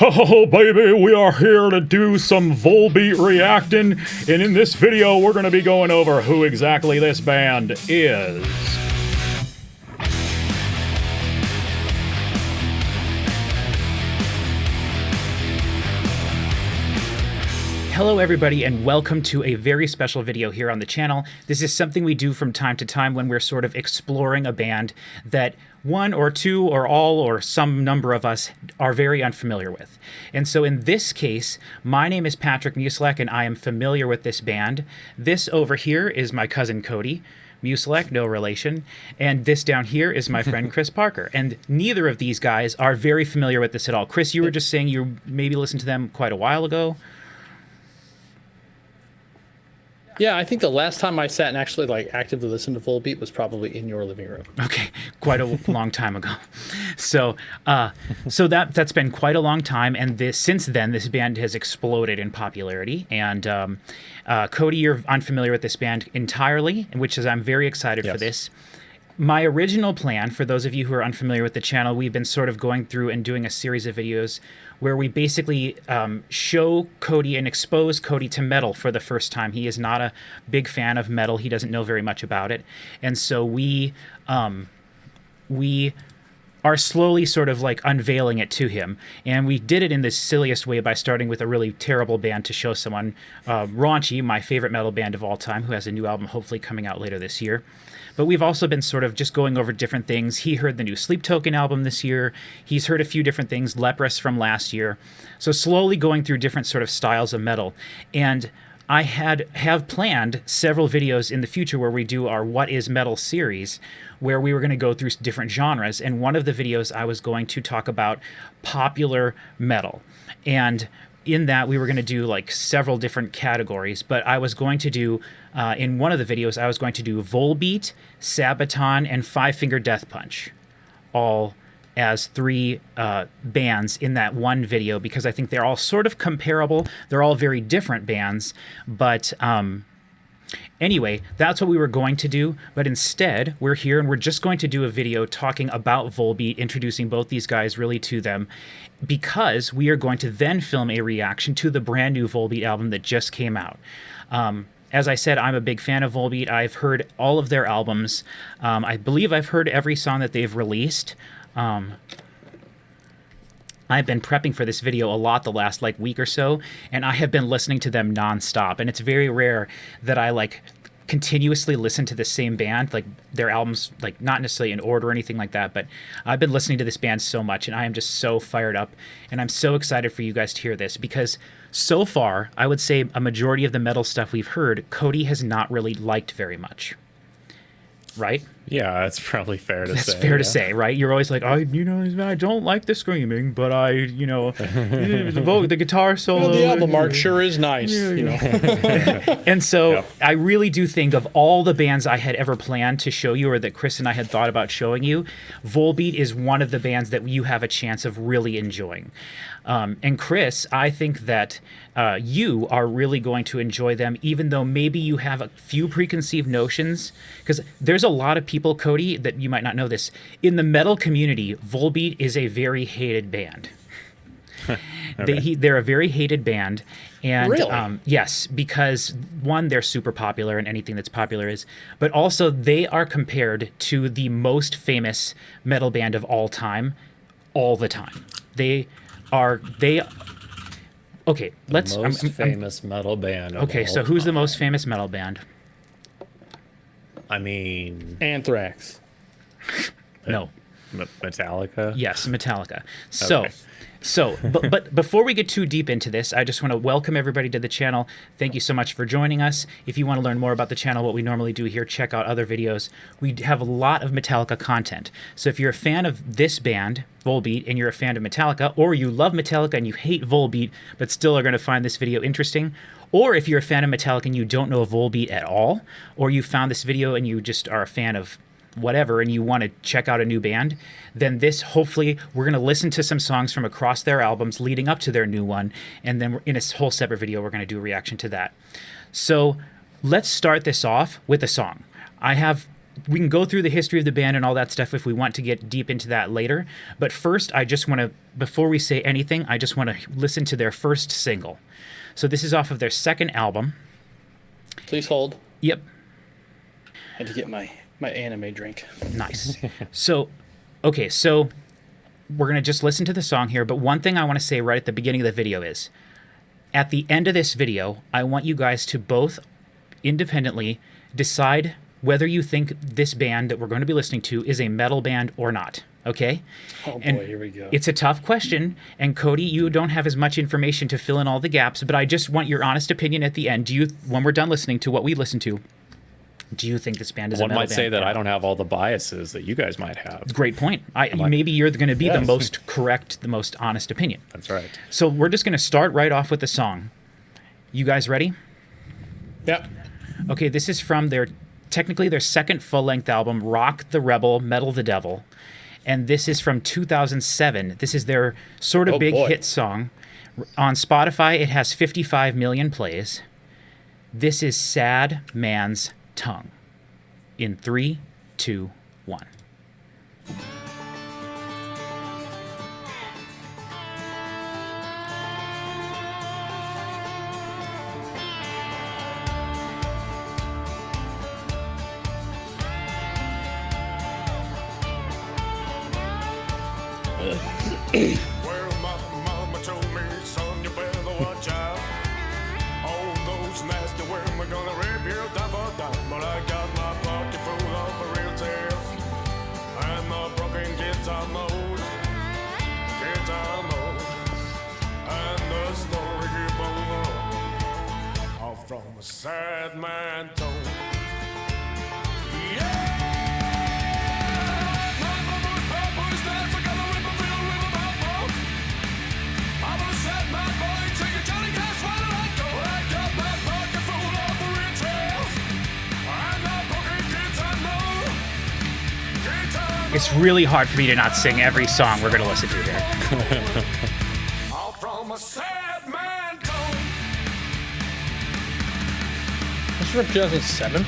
Ho ho ho, baby, we are here to do some Volbeat reacting, and in this video we're going to be going over who exactly this band is. Hello everybody, and welcome to a very special video here on the channel. This is something we do from time to time when we're sort of exploring a band that one or two or all or some number of us are very unfamiliar with. And so in this case, my name is Patrick Musilek and I am familiar with this band. This over here is my cousin Cody. Musilek, no relation. And this down here is my friend Chris Parker. And neither of these guys are very familiar with this at all. Chris, you were just saying you maybe listened to them quite a while ago. Yeah, I think the last time I sat and actually actively listened to Volbeat was probably in your living room. Okay, quite a long time ago. So, that's been quite a long time, and since then this band has exploded in popularity. And Cody, you're unfamiliar with this band entirely, which is I'm very excited for this. My original plan, for those of you who are unfamiliar with the channel, we've been sort of going through and doing a series of videos where we basically show Cody and expose Cody to metal for the first time. He is not a big fan of metal. He doesn't know very much about it. And so we are slowly sort of like unveiling it to him. And we did it in the silliest way by starting with a really terrible band to show someone, Raunchy, my favorite metal band of all time, who has a new album hopefully coming out later this year. But we've also been sort of just going over different things. He heard the new Sleep Token album this year. He's heard a few different things, Leprous from last year. So slowly going through different sort of styles of metal. And I have planned several videos in the future where we do our What is Metal series, where we were going to go through different genres. And one of the videos I was going to talk about popular metal. And in that, we were going to do like several different categories, but I was going to do, in one of the videos, I was going to do Volbeat, Sabaton, and Five Finger Death Punch, all as three bands in that one video, because I think they're all sort of comparable. They're all very different bands, but anyway, that's what we were going to do, but instead, we're here and we're just going to do a video talking about Volbeat, introducing both these guys really to them, because we are going to then film a reaction to the brand new Volbeat album that just came out. As I said, I'm a big fan of Volbeat. I've heard all of their albums. I believe I've heard every song that they've released. I've been prepping for this video a lot the last week or so, and I have been listening to them nonstop. And it's very rare that I continuously listen to the same band, their albums, not necessarily in order or anything like that, but I've been listening to this band so much, and I am just so fired up, and I'm so excited for you guys to hear this, because so far, I would say a majority of the metal stuff we've heard, Cody has not really liked very much. Right? Yeah, that's probably fair to say. That's fair to say, right? You're always like, I don't like the screaming, but the guitar solo. The album art sure is nice. And so I really do think of all the bands I had ever planned to show you, or that Chris and I had thought about showing you, Volbeat is one of the bands that you have a chance of really enjoying. And Chris, I think that you are really going to enjoy them, even though maybe you have a few preconceived notions, because there's a lot of people, Cody, that you might not know this. In the metal community, Volbeat is a very hated band. Okay. They're a very hated band. And really? Yes, because one, they're super popular, and anything that's popular is, but also they are compared to the most famous metal band of all time, all the time. Okay, let's... Most famous metal band of Okay, so who's the most famous metal band? I mean... Anthrax. No. Metallica? Yes, Metallica. So... Okay. But before we get too deep into this, I just want to welcome everybody to the channel. Thank you so much for joining us. If you want to learn more about the channel, what we normally do here, check out other videos. We have a lot of Metallica content. So if you're a fan of this band, Volbeat, and you're a fan of Metallica, or you love Metallica and you hate Volbeat, but still are going to find this video interesting, or if you're a fan of Metallica and you don't know Volbeat at all, or you found this video and you just are a fan of whatever and you want to check out a new band, then this, hopefully, we're going to listen to some songs from across their albums leading up to their new one, and then in a whole separate video we're going to do a reaction to that. So let's start this off with a song. I have we can go through the history of the band and all that stuff if we want to get deep into that later. But first, I just want to, before we say anything, I just want to listen to their first single. So this is off of their second album. Please hold. Yep. I had to get my anime drink. Nice. So we're going to just listen to the song here. But one thing I want to say right at the beginning of the video is, at the end of this video, I want you guys to both independently decide whether you think this band that we're going to be listening to is a metal band or not. Okay? Oh And boy, here we go. it's a tough question, and Cody, you don't have as much information to fill in all the gaps, but I just want your honest opinion at the end. Do you, when we're done listening to what we listened to, do you think this band is a One metal might band? say that or I not? don't have all the biases that you guys might have. Great point. Maybe you're going to be the Yes. most correct, the most honest opinion. That's right. So we're just going to start right off with the song. You guys ready? Yeah. Okay, this is from technically their second full-length album, Rock the Rebel, Metal the Devil. And this is from 2007. This is their sort of Oh, big boy. hit song. On Spotify, it has 55 million plays. This is Sad Man's Tongue. In 3, 2, 1. Well, my mama told me, son, you better watch out. All those nasty women gonna rip you down for down. But I got my pocket full of real tales and my broken guitar mode, and the story keep on all from a sad man told. Yeah. It's really hard for me to not sing every song we're going to listen to here. All from a sad man told. This is from 2007.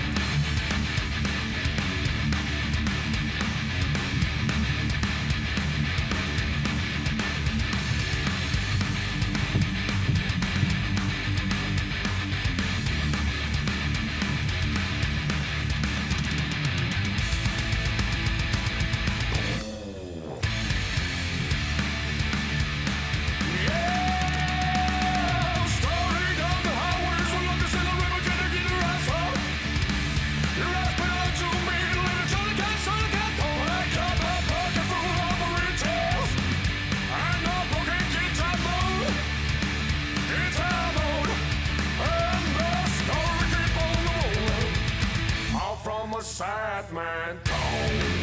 Sad man told.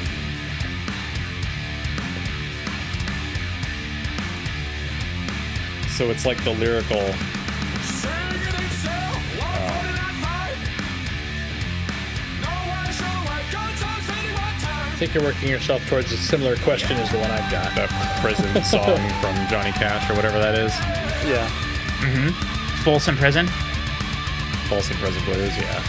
So it's like the lyrical. I think you're working yourself towards a similar question as the one I've got. The prison song from Johnny Cash or whatever that is. Yeah. Folsom Prison. Folsom Prison Blues, yeah.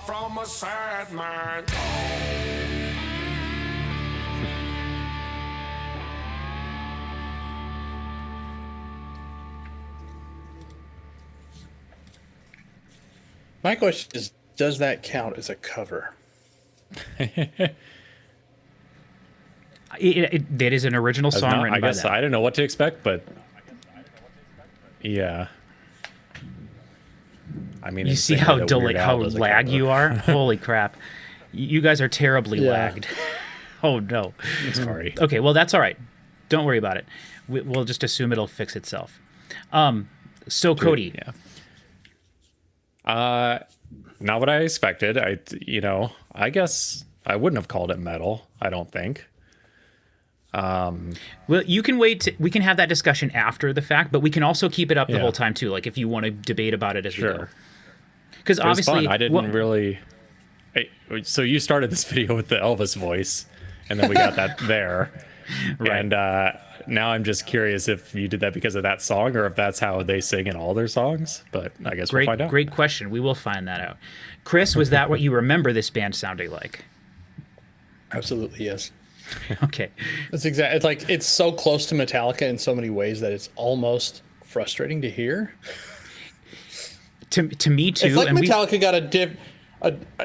From a sad man. My question is, does that count as a cover? That is an original song written I by guess them. I don't know what to expect, but yeah. I mean, You it's see the same how way that Weird Al how does a lag cover. you are? Holy crap. You guys are terribly Yeah. lagged. Oh, no. Sorry. Okay, well, that's all right. Don't worry about it. We'll just assume it'll fix itself. So, Cody, Not what I expected. I guess I wouldn't have called it metal. I don't think. Well, you can wait. We can have that discussion after the fact, but we can also keep it up the whole time too. Like if you want to debate about it as we go. Because obviously, fun. I didn't really. So you started this video with the Elvis voice, and then we got that there. Right. And now I'm just curious if you did that because of that song, or if that's how they sing in all their songs. But I guess we'll find out. Great question. We will find that out. Chris, was that what you remember this band sounding like? Absolutely, yes. Okay. That's exactly. It's like it's so close to Metallica in so many ways that it's almost frustrating to hear. To me too. It's like Metallica got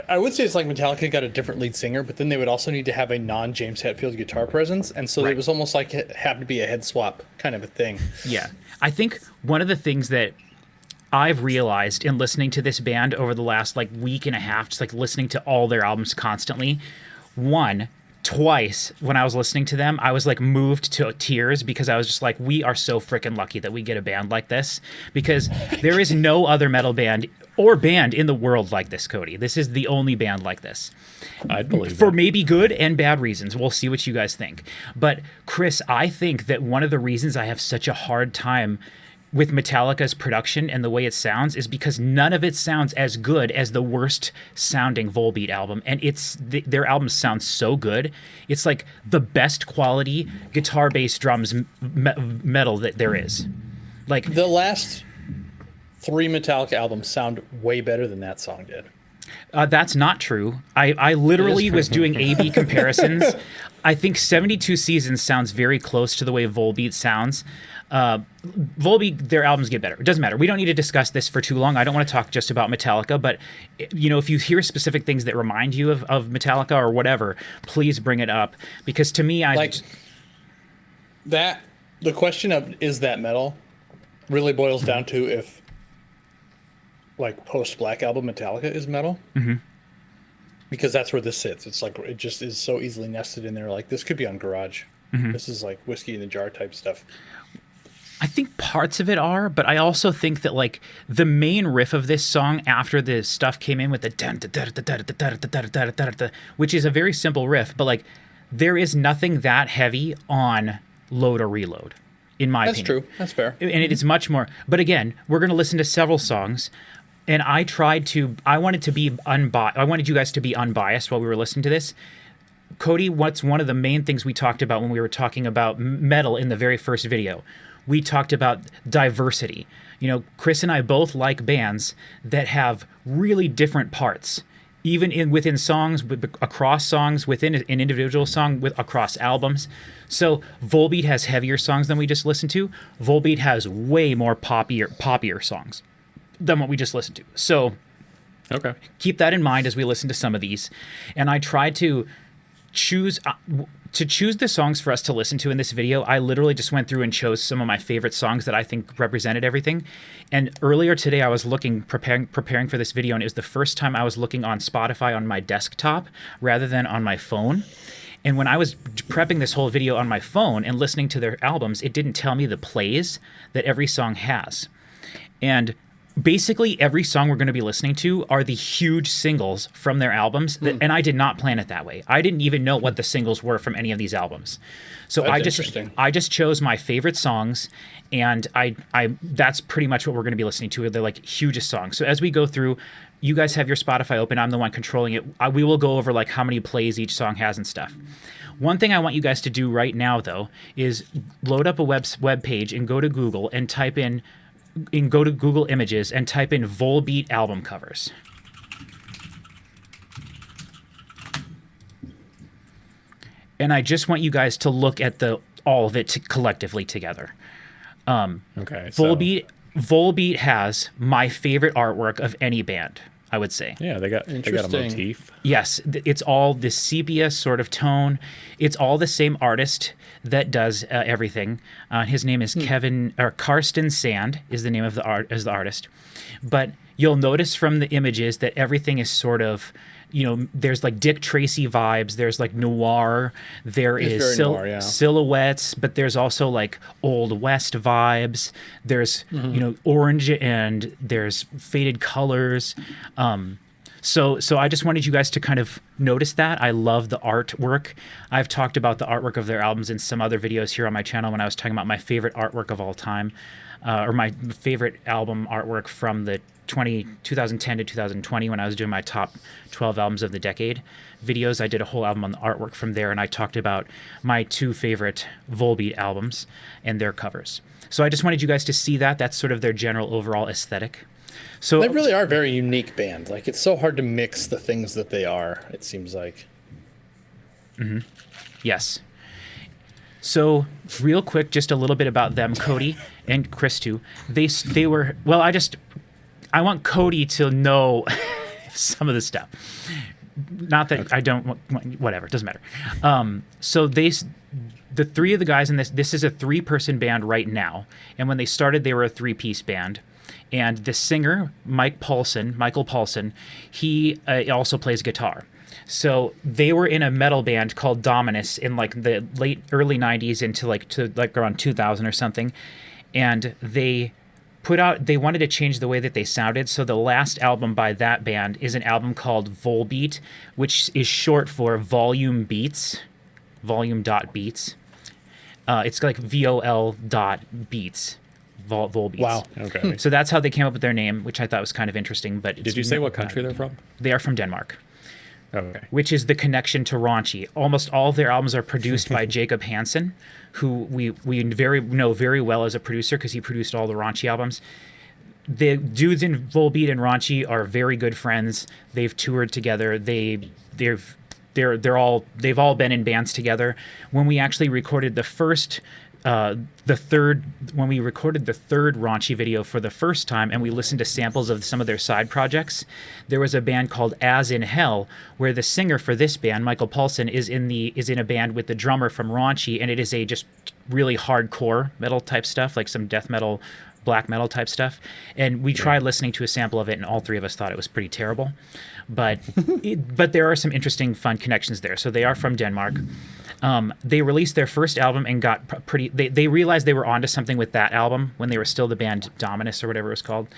I would say it's like Metallica got a different lead singer, but then they would also need to have a non-James Hetfield guitar presence, and so it was almost like it had to be a head swap kind of a thing. Yeah. I think one of the things that I've realized in listening to this band over the last like week and a half, just like listening to all their albums constantly, twice when I was listening to them, I was like moved to tears because I was just like, we are so freaking lucky that we get a band like this, because there is no other metal band or band in the world like this, Cody. This is the only band like this. I'd believe for that. maybe good and bad reasons. We'll see what you guys think. But Chris, I think that one of the reasons I have such a hard time with Metallica's production and the way it sounds is because none of it sounds as good as the worst sounding Volbeat album, and their albums sound so good. It's like the best quality guitar, bass, drums, metal that there is. Like the last 3 Metallica albums sound way better than that song did. That's not true. I literally was doing A/B comparisons. I think 72 Seasons sounds very close to the way Volbeat sounds. Volbeat, their albums get better. It doesn't matter. We don't need to discuss this for too long. I don't want to talk just about Metallica, but you know, if you hear specific things that remind you of Metallica or whatever, please bring it up, because to me, the question of is that metal really boils down to if like post Black Album Metallica is metal. Mm-hmm. Because that's where this sits. It's like it just is so easily nested in there. Like this could be on Garage. Mm-hmm. This is like whiskey in the jar type stuff. I think parts of it are, but I also think that like the main riff of this song after the stuff came in with the which is a very simple riff, but like there is nothing that heavy on Load or Reload, in my opinion. That's true. That's fair. And it is much more. But again, we're going to listen to several songs. And I wanted you guys to be unbiased while we were listening to this. Cody, what's one of the main things we talked about when we were talking about metal in the very first video? We talked about diversity. You know, Chris and I both like bands that have really different parts, even within songs, across songs, within an individual song, across albums. So Volbeat has heavier songs than we just listened to. Volbeat has way more poppier songs than what we just listened to. So okay, keep that in mind as we listen to some of these. And I tried to choose the songs for us to listen to in this video. I literally just went through and chose some of my favorite songs that I think represented everything. And earlier today I was preparing for this video, and it was the first time I was looking on Spotify on my desktop rather than on my phone. And when I was prepping this whole video on my phone and listening to their albums, it didn't tell me the plays that every song has. And basically every song we're going to be listening to are the huge singles from their albums, and I did not plan it that way. I didn't even know what the singles were from any of these albums. So I just chose my favorite songs, and I that's pretty much what we're going to be listening to. They're like hugest songs. So as we go through, you guys have your Spotify open. I'm the one controlling it. We will go over like how many plays each song has and stuff. One thing I want you guys to do right now, though, is load up a web page and go to Google and go to Google Images and type in Volbeat album covers. And I just want you guys to look at all of it collectively together. Okay. Volbeat has my favorite artwork of any band, I would say. Yeah, they got a motif. Yes, it's all the sepia sort of tone. It's all the same artist that does everything. His name is Karsten Sand is the name of the artist. But you'll notice from the images that everything is sort of, you know, there's like Dick Tracy vibes. There's like noir. There is silhouettes, but there's also like Old West vibes. There's, you know, orange, and there's faded colors. So I just wanted you guys to kind of notice that. I love the artwork. I've talked about the artwork of their albums in some other videos here on my channel when I was talking about my favorite artwork of all time, or my favorite album artwork from the 2010 to 2020 when I was doing my top 12 albums of the decade videos. I did a whole album on the artwork from there, and I talked about my 2 favorite Volbeat albums and their covers. So I just wanted you guys to see that. That's sort of their general overall aesthetic. So They really are a very unique band. Like, it's so hard to mix the things that they are, it seems like. yes. So real quick, just a little bit about them, Cody and Chris too. They were, well, I want Cody to know some of the stuff. Not that I don't want, whatever, it doesn't matter. So the 3 of the guys in this is a 3-person band right now. And when they started, they were a 3-piece band. And the singer, Michael Paulson, he also plays guitar. So they were in a metal band called Dominus in like the early 90s to around 2000 or something. And they wanted to change the way that they sounded. So the last album by that band is an album called Volbeat, which is short for volume dot beats. It's like VOL dot beats. Volbeats. Wow. Okay. So that's how they came up with their name, which I thought was kind of interesting. But Did you say what country they're from? They are from Denmark, Okay. which is the connection to raunchy. Almost all of their albums are produced by Jacob Hansen, who we know very well as a producer because he produced all the raunchy albums. The dudes in Volbeat and Raunchy are very good friends. They've toured together. They've all been in bands together. When we actually recorded the third Raunchy video for the first time, and we listened to samples of some of their side projects, there was a band called As in Hell, where the singer for this band, Michael Paulson, is in a band with the drummer from Raunchy, and it is a just really hardcore metal type stuff, like some death metal, black metal type stuff. And we tried listening to a sample of it, and all 3 of us thought it was pretty terrible. But but there are some interesting, fun connections there. So they are from Denmark. They released their first album and got pretty. They realized they were onto something with that album when they were still the band Dominus or whatever it was called,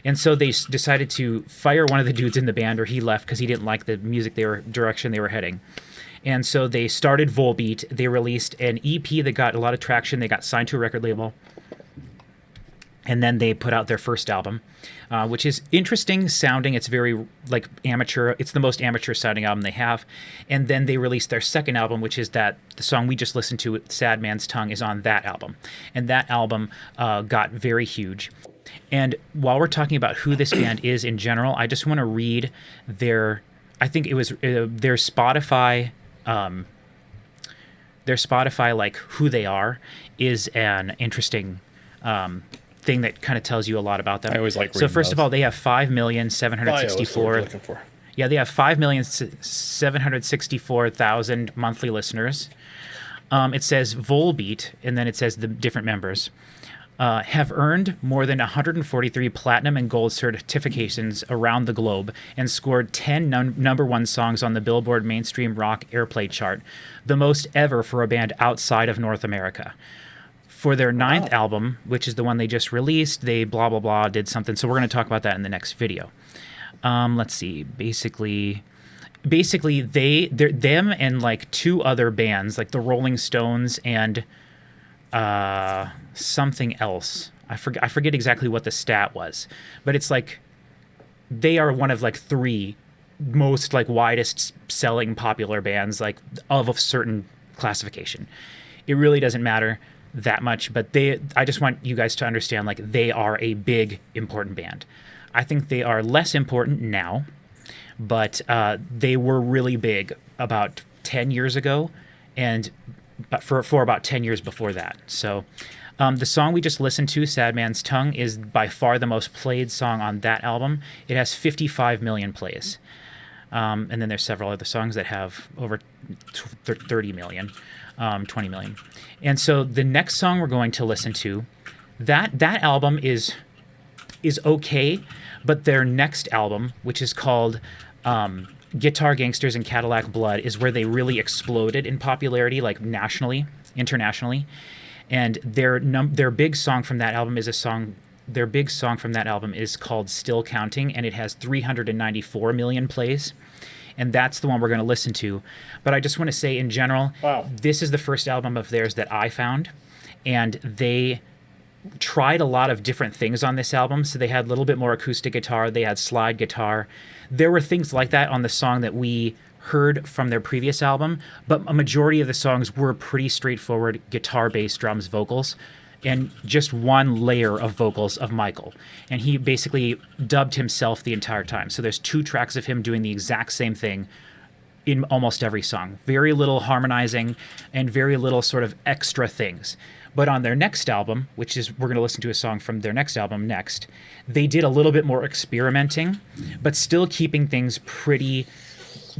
and so they decided to fire one of the dudes in the band, or he left because he didn't like the music direction they were heading. And so they started Volbeat. They released an EP that got a lot of traction. They got signed to a record label. And then they put out their first album, which is interesting sounding. It's very like amateur. It's the most amateur sounding album they have. And then they released their second album, which is the song we just listened to, Sad Man's Tongue, is on that album. And that album got very huge. And while we're talking about who this band is in general, I just want to read I think it was their Spotify, like who they are is an interesting thing that kind of tells you a lot about them. I always like So reading first of those. all, they have 5,764,000. Looking for. Yeah, they have 5,764,000 monthly listeners. It says Volbeat, and then it says the different members have earned more than 143 platinum and gold certifications around the globe and scored 10 number 1 songs on the Billboard Mainstream Rock Airplay chart, the most ever for a band outside of North America. For their 9th album, which is the one they just released, they blah, blah, blah, did something. So we're going to talk about that in the next video. Let's see. Basically, them and like 2 other bands, like the Rolling Stones and something else. I forget exactly what the stat was, but it's like they are one of like 3 most like widest selling popular bands like of a certain classification. It really doesn't matter that much, but I just want you guys to understand, like, they are a big, important band. I think they are less important now, but they were really big about 10 years ago, and but for about 10 years before that. So the song we just listened to, Sad Man's Tongue, is by far the most played song on that album. It has 55 million plays. And then there's several other songs that have over 30 million. 20 million. And so the next song we're going to listen to, that album is okay, but their next album, which is called Guitar Gangsters and Cadillac Blood, is where they really exploded in popularity, like nationally, internationally. And their big song from that album is a song their big song from that album is called Still Counting, and it has 394 million plays. And that's the one we're going to listen to. But I just want to say, in general, this is the first album of theirs that I found. And they tried a lot of different things on this album. So they had a little bit more acoustic guitar. They had slide guitar. There were things like that on the song that we heard from their previous album. But a majority of the songs were pretty straightforward guitar, bass, drums, vocals, and just one layer of vocals of Michael. And he basically dubbed himself the entire time. So there's 2 tracks of him doing the exact same thing in almost every song. Very little harmonizing and very little sort of extra things. But on their next album, which is, we're going to listen to a song from their next album next, they did a little bit more experimenting, but still keeping things pretty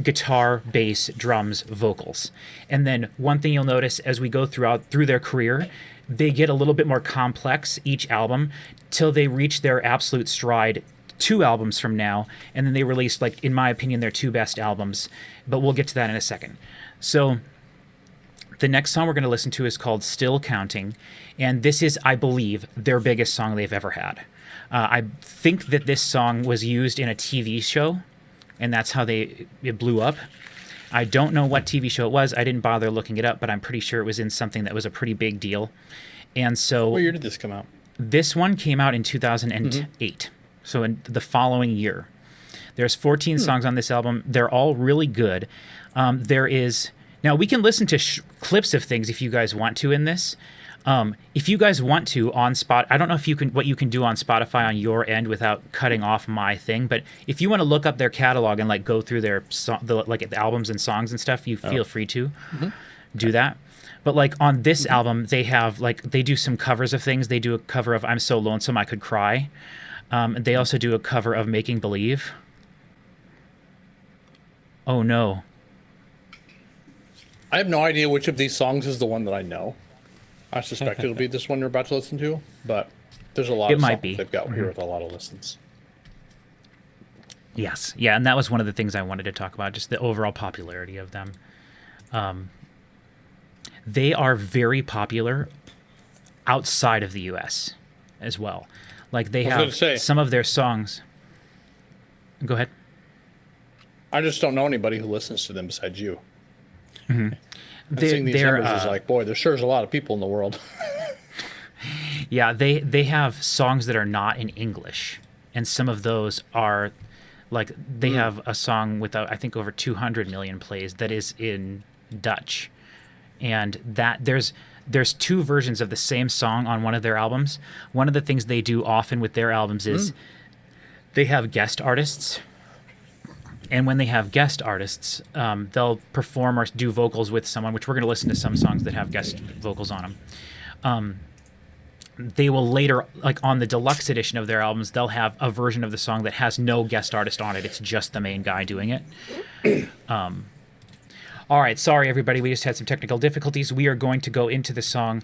guitar, bass, drums, vocals. And then one thing you'll notice as we go through their career, they get a little bit more complex each album till they reach their absolute stride 2 albums from now, and then they release, like, in my opinion, their 2 best albums, but we'll get to that in a second. So the next song we're going to listen to is called Still Counting, and this is, I believe, their biggest song they've ever had. I think that this song was used in a TV show, and that's how it blew up. I don't know what TV show it was. I didn't bother looking it up, but I'm pretty sure it was in something that was a pretty big deal. And so... What year did this come out? This one came out in 2008, so in the following year. There's 14 songs on this album. They're all really good. There is... Now, we can listen to clips of things if you guys want to in this. If you guys want to on I don't know if you can what you can do on Spotify on your end without cutting off my thing, but if you want to look up their catalog and like go through their the albums and songs and stuff, you feel free to do that. But like on this album, they have they do some covers of things. They do a cover of "I'm So Lonesome I Could Cry." They also do a cover of "Making Believe." Oh no! I have no idea which of these songs is the one that I know. I suspect it'll be this one you're about to listen to, but there's a lot of songs they've got here with a lot of listens. Yes. Yeah, and that was one of the things I wanted to talk about, just the overall popularity of them. They are very popular outside of the U.S. as well. Like, they have some of their songs... Go ahead. I just don't know anybody who listens to them besides you. Mm-hmm. Seeing these numbers is like, boy, there sure is a lot of people in the world. Yeah, they have songs that are not in English, and some of those are like they have a song with I think over 200 million plays that is in Dutch, and that there's 2 versions of the same song on one of their albums. One of the things they do often with their albums is they have guest artists. And when they have guest artists, they'll perform or do vocals with someone, which we're going to listen to some songs that have guest vocals on them. They will later, like on the deluxe edition of their albums, they'll have a version of the song that has no guest artist on it. It's just the main guy doing it. All right, sorry, everybody. We just had some technical difficulties. We are going to go into the song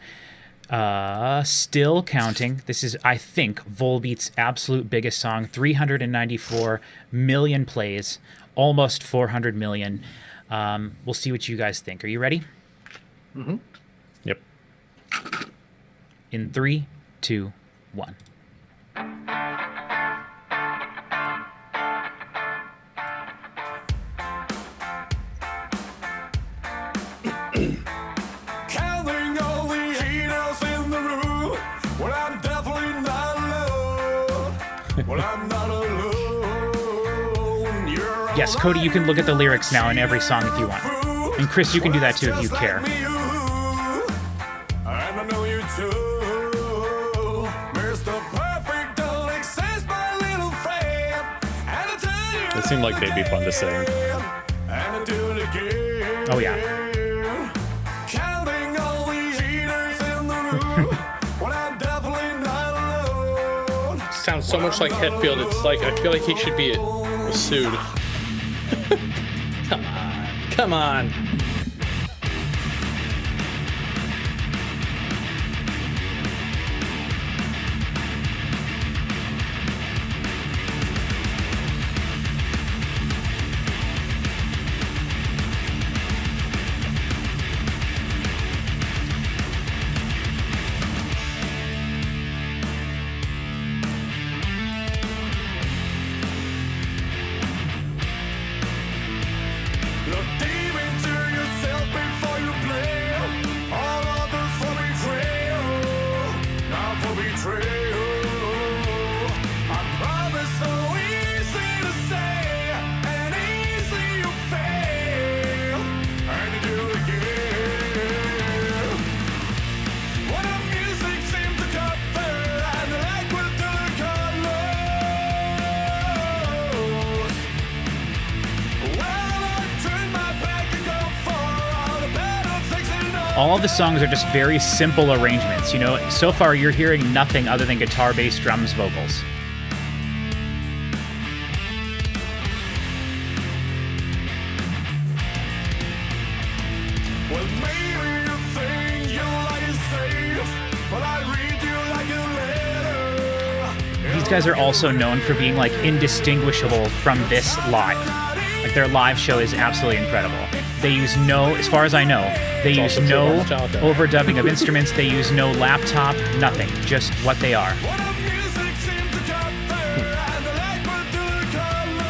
Still Counting. This is, I think, Volbeat's absolute biggest song. 394 million plays, almost 400 million. We'll see what you guys think. Are you ready? Mm-hmm. Yep. In 3, 2, 1. Yes, Cody, you can look at the lyrics now in every song if you want. And Chris, you can do that too if you care. It seemed like they'd be fun to sing. Oh, yeah. Sounds so much like Hetfield. It's like, I feel like he should be sued. Come on. All of the songs are just very simple arrangements. You know, so far you're hearing nothing other than guitar, bass, drums, vocals. Well, maybe you think your life is safe, but I read you like a letter. These guys are also known for being like indistinguishable from this live. Like their live show is absolutely incredible. They use no, as far as I know, they use no overdubbing of instruments. They use no laptop, nothing. Just what they are. What a music seems to cut there, and the light will do the colors.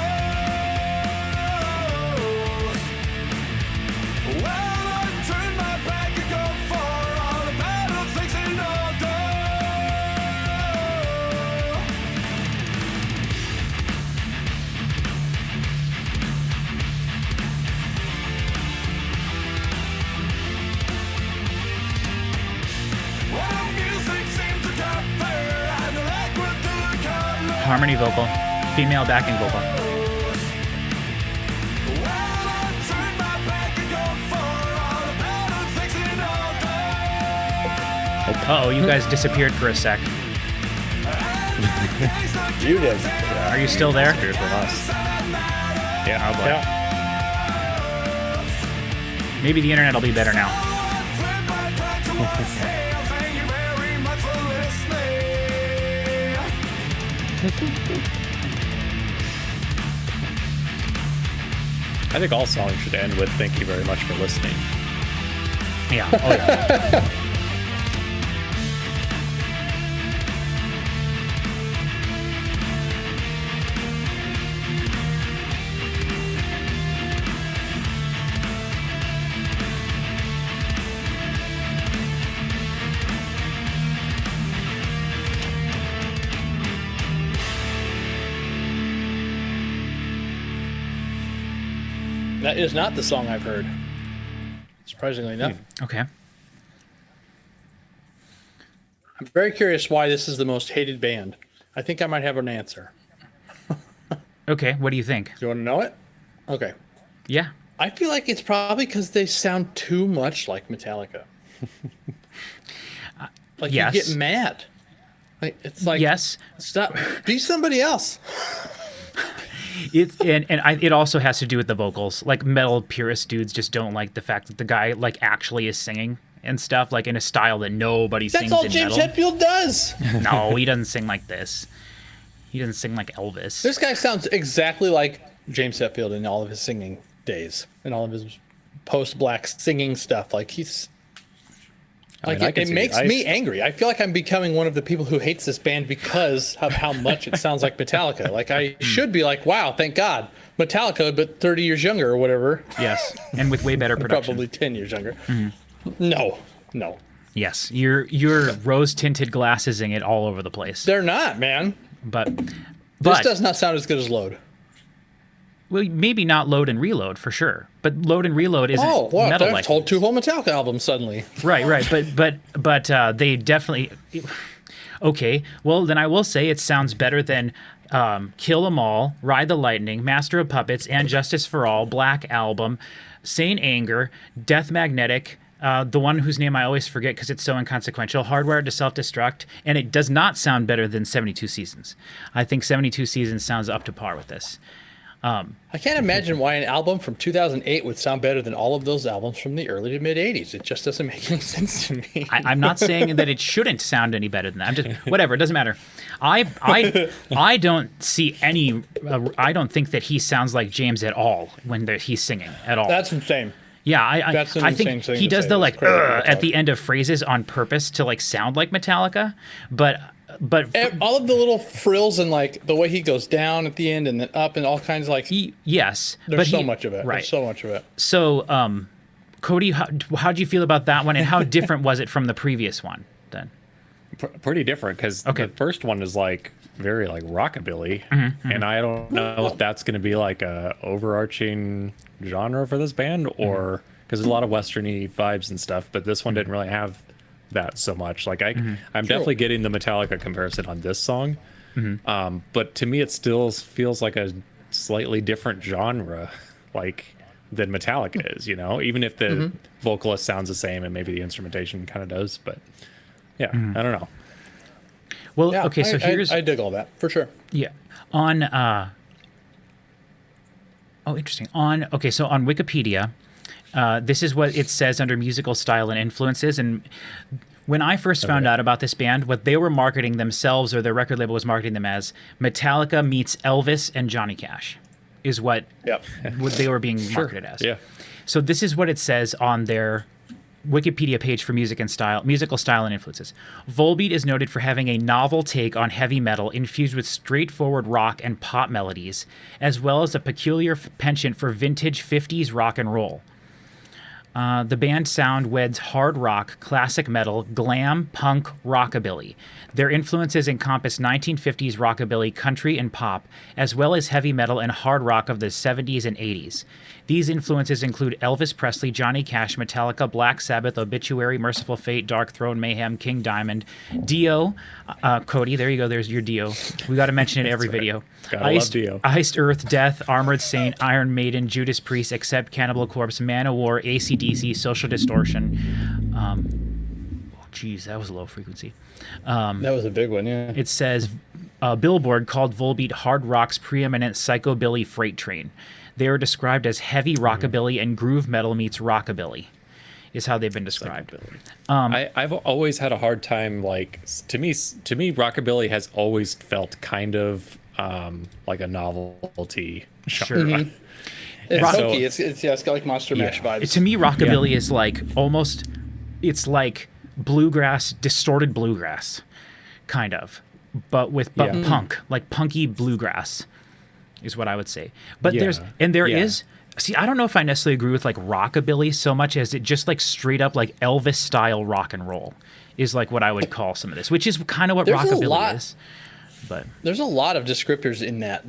Well, I turn my back and go for all the battle things in order. What a music seems to cut there, and the light will do the colors. Harmony vocal, female backing vocal. Well, I turn my back and go for all the battle things in order. Uh-oh, you guys disappeared for a sec. You did. Are you still there? Weird from us. Yeah, I'm like, Maybe the internet will be better now. Thank you very much for listening. I think all songs should end with "Thank you very much for listening." Yeah. Oh yeah. That is not the song I've heard. Surprisingly enough. Okay. I'm very curious why this is the most hated band. I think I might have an answer. Okay. What do you think? Do you want to know it? Okay. Yeah. I feel like it's probably because they sound too much like Metallica. Like yes. you get mad. Like it's like Yes. stop. Be somebody else. It also has to do with the vocals. Like metal purist dudes just don't like the fact that the guy like actually is singing and stuff like in a style that nobody That's sings all in James metal. Hetfield does. No, he doesn't sing like this. He doesn't sing like Elvis. This guy sounds exactly like James Hetfield in all of his singing days and all of his post-black singing stuff. Like he's like I it, can it see makes that. me angry. I feel like I'm becoming one of the people who hates this band because of how much it sounds like Metallica. Like I should be like, wow, thank God, Metallica, but 30 years younger or whatever. Yes, and with way better production. Probably 10 years younger. No. Yes, you're rose-tinted glassesing it all over the place. They're not, man. But This does not sound as good as Load. well, maybe not Load and Reload for sure. But Load and Reload isn't Oh, well, metal they've like told two whole Metallica albums suddenly. Right. But they definitely. Okay, well then I will say it sounds better than Kill 'Em All, Ride the Lightning, Master of Puppets, and Justice for All, Black Album, Sane Anger, Death Magnetic. The one whose name I always forget because it's so inconsequential, Hardwired to Self-Destruct, and it does not sound better than 72 Seasons. I think 72 Seasons sounds up to par with this. I can't imagine why an album from 2008 would sound better than all of those albums from the early to mid 80s. It just doesn't make any sense to me. I'm not saying that it shouldn't sound any better than that. I'm just whatever. It doesn't matter. I don't see any. I don't think that he sounds like James at all when he's singing at all. That's insane. Yeah, That's an I insane think thing he to does say. the That's like crazy to at the talk. end of phrases on purpose to like sound like Metallica, but All of the little frills and like the way he goes down at the end and then up and all kinds of like. yes, There's but so much of it. Right. There's so much of it. So, Cody, how'd you feel about that one, and how different was it from the previous one? Then, Pretty different because Okay. the first one is like very like rockabilly, and I don't know if that's going to be like a overarching genre for this band or because there's a lot of westerny vibes and stuff, but this one didn't really have that so much. Like I'm definitely getting the Metallica comparison on this song, but to me it still feels like a slightly different genre. Like than Metallica is, even if the vocalist sounds the same and maybe the instrumentation kind of does. But yeah, I don't know. Well, Yeah, okay, so here's I dig all that for sure. yeah on interesting. So on Wikipedia, this is what it says under musical style and influences. And when I first found out about this band, what they were marketing themselves, or their record label was marketing them as, Metallica meets Elvis and Johnny Cash, is what they were being marketed as. Yeah. So this is what it says on their Wikipedia page for musical style and influences. Volbeat is noted for having a novel take on heavy metal infused with straightforward rock and pop melodies, as well as a peculiar penchant for vintage 50s rock and roll. The band sound weds hard rock, classic metal, glam, punk, rockabilly. Their influences encompass 1950s rockabilly, country, and pop, as well as heavy metal and hard rock of the 70s and 80s. These influences include Elvis Presley, Johnny Cash, Metallica, Black Sabbath, Obituary, Merciful Fate, Dark Throne, Mayhem, King Diamond, Dio, Cody, there you go, there's your Dio. We got to mention it every video. Gotta love Dio. Iced Earth, Death, Armored Saint, Iron Maiden, Judas Priest, Accept, Cannibal Corpse, Man of War, AC/DC, Social Distortion. That was a low frequency. That was a big one, yeah. It says Billboard called Volbeat hard rock's preeminent psychobilly freight train. They are described as heavy rockabilly and groove metal meets rockabilly, is how they've been described. I've always had a hard time, to me, rockabilly has always felt kind of like a novelty genre. Sure. It's hokey. It's got like Monster Mash vibes. To me, rockabilly is like almost, it's like bluegrass, distorted bluegrass, kind of, but punk, like punky bluegrass, is what I would say. But there is. See, I don't know if I necessarily agree with like rockabilly so much as it just like straight up like Elvis style rock and roll is like what I would call some of this, which is kind of what rockabilly is. But there's a lot of descriptors in that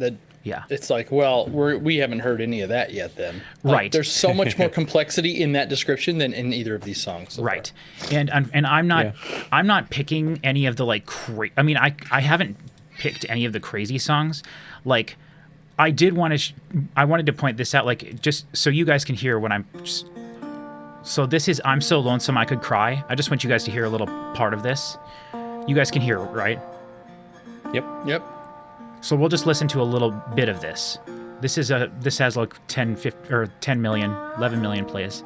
it's like, well, we haven't heard any of that yet then. Right. There's so much more complexity in that description than in either of these songs. So right. And I'm not picking any of the like I mean, I haven't picked any of the crazy songs. Like I wanted to point this out, like just so you guys can hear when so this is I'm So Lonesome I Could Cry. I just want you guys to hear a little part of this. You guys can hear it, right? Yep. So we'll just listen to a little bit of this. This has like 10 million, 11 million plays.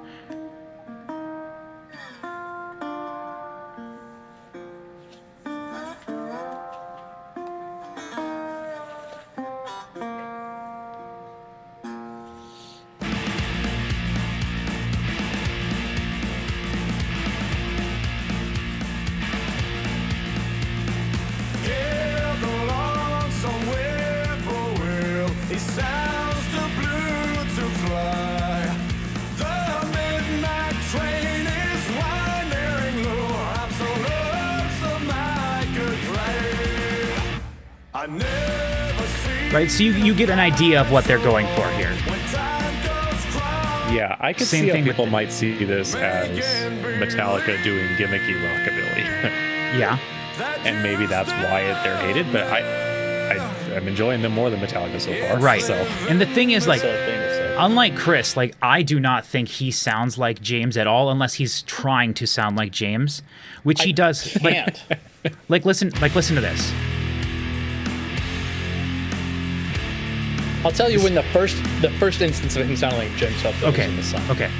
Right, so you get an idea of what they're going for here. Yeah, I could see how people might see this as Metallica doing gimmicky rockabilly. Yeah. And maybe that's why they're hated, but I'm enjoying them more than Metallica so far. Right. So. And the thing is, like, unlike Chris, like, I do not think he sounds like James at all unless he's trying to sound like James, which he does. Can't. Like listen to this. I'll tell you when the first instance of him sounding like James Hetfield was in the song. Okay.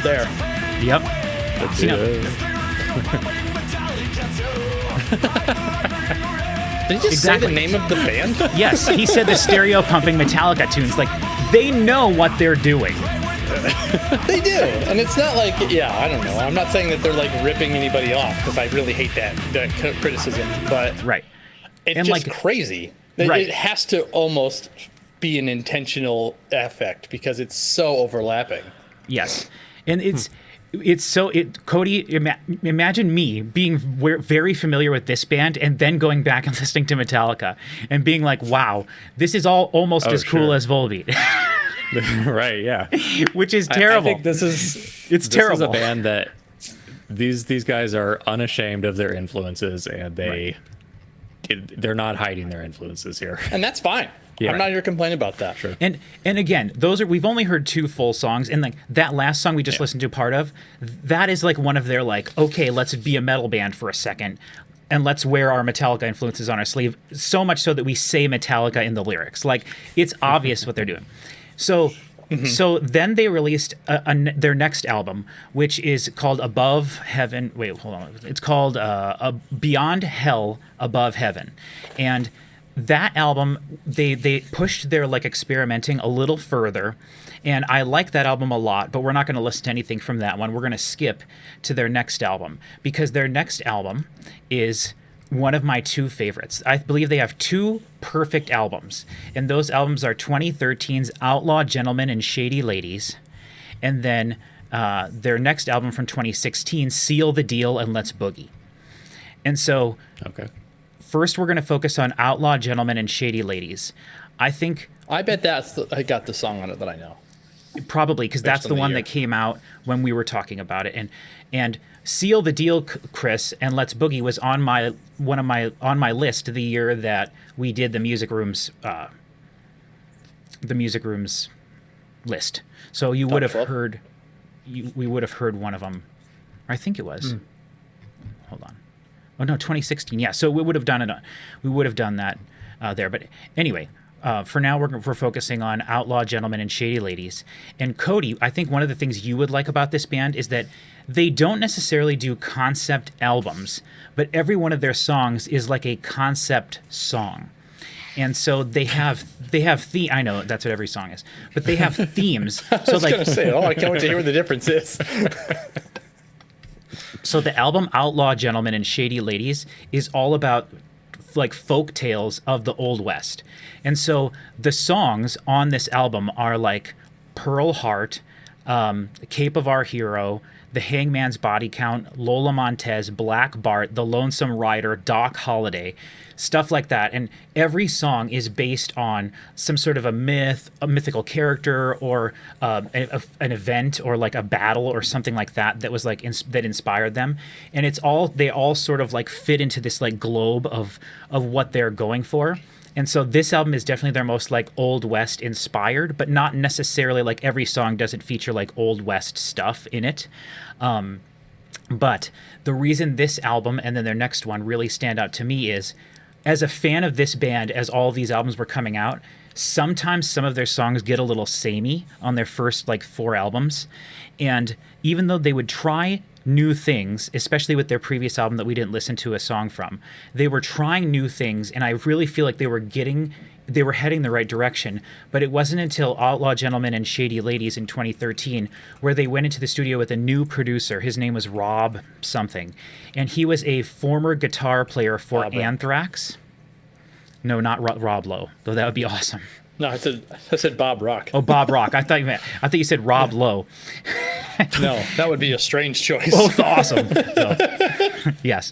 There. Yep. Did he just say the name of the band? Yes, he said the stereo pumping Metallica tunes. Like, they know what they're doing. They do, and it's not like, I don't know. I'm not saying that they're like ripping anybody off because I really hate that criticism, but it's and just like, crazy. Right. It has to almost be an intentional effect because it's so overlapping. Yes, and Cody, imagine me being very familiar with this band and then going back and listening to Metallica and being like, wow, this is all almost as cool as Volbeat. Right, yeah. Which is terrible. I think it's terrible. This is a band that these guys are unashamed of their influences, and they're not hiding their influences here. And that's fine. Yeah. I'm not here complaining about that. Sure. And again, we've only heard 2 full songs, and like that last song we just listened to part of, that is like one of their like, okay, let's be a metal band for a second, and let's wear our Metallica influences on our sleeve, so much so that we say Metallica in the lyrics. Like, it's obvious what they're doing. So then they released their next album, which is called Above Heaven. Wait, hold on. It's called Beyond Hell, Above Heaven. And that album, they pushed their like experimenting a little further. And I like that album a lot, but we're not going to listen to anything from that one. We're going to skip to their next album, because their next album is one of my 2 favorites. I believe they have 2 perfect albums, and those albums are 2013's Outlaw Gentlemen and Shady Ladies, and then their next album from 2016, Seal the Deal and Let's Boogie. And so, first we're going to focus on Outlaw Gentlemen and Shady Ladies. I bet I got the song on it that I know. Probably, because that's the one that came out when we were talking about it, and Seal the Deal, Chris, and Let's Boogie was on my list the year that we did the music rooms list. So you would have heard, we would have heard one of them. I think it was. Hold on. Oh no, 2016. Yeah. So we would have done it. We would have done that there. But anyway. For now, we're focusing on Outlaw Gentlemen and Shady Ladies. And Cody, I think one of the things you would like about this band is that they don't necessarily do concept albums, but every one of their songs is like a concept song. And so they have I know that's what every song is, but they have themes. I was going to say, I can't wait to hear what the difference is. So the album Outlaw Gentlemen and Shady Ladies is all about like folk tales of the Old West. And so the songs on this album are like Pearl Heart, Cape of Our Hero, The Hangman's Body Count, Lola Montez, Black Bart, The Lonesome Rider, Doc Holliday, stuff like that. And every song is based on some sort of a myth, a mythical character, or an event, or like a battle or something like that that was like that inspired them. And they all sort of like fit into this like globe of what they're going for. And so this album is definitely their most like Old West inspired, but not necessarily like every song doesn't feature like Old West stuff in it. But the reason this album and then their next one really stand out to me is, as a fan of this band, as all of these albums were coming out, sometimes some of their songs get a little samey on their first like 4 albums. And even though they would try new things, especially with their previous album that we didn't listen to a song from, they were trying new things, and I really feel like they were heading the right direction. But it wasn't until Outlaw Gentlemen and Shady Ladies in 2013 where they went into the studio with a new producer. His name was Rob something, and he was a former guitar player for Anthrax. No, not Rob Lowe, though that would be awesome. No, I said Bob Rock. Oh, Bob Rock. I thought you said Rob Lowe. No, that would be a strange choice. Both awesome. So, yes.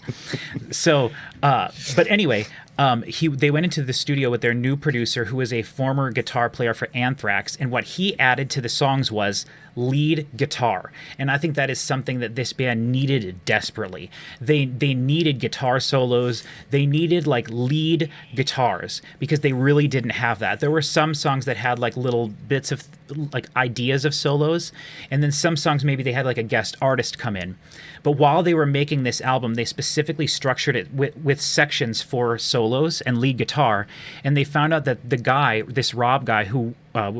So, but anyway, they went into the studio with their new producer, who was a former guitar player for Anthrax, and what he added to the songs was lead guitar. And I think that is something that this band needed desperately. They needed guitar solos. They needed like lead guitars, because they really didn't have that. There were some songs that had like little bits of like ideas of solos, and then some songs maybe they had like a guest artist come in. But while they were making this album, they specifically structured it with sections for solos and lead guitar. And they found out that this Rob guy who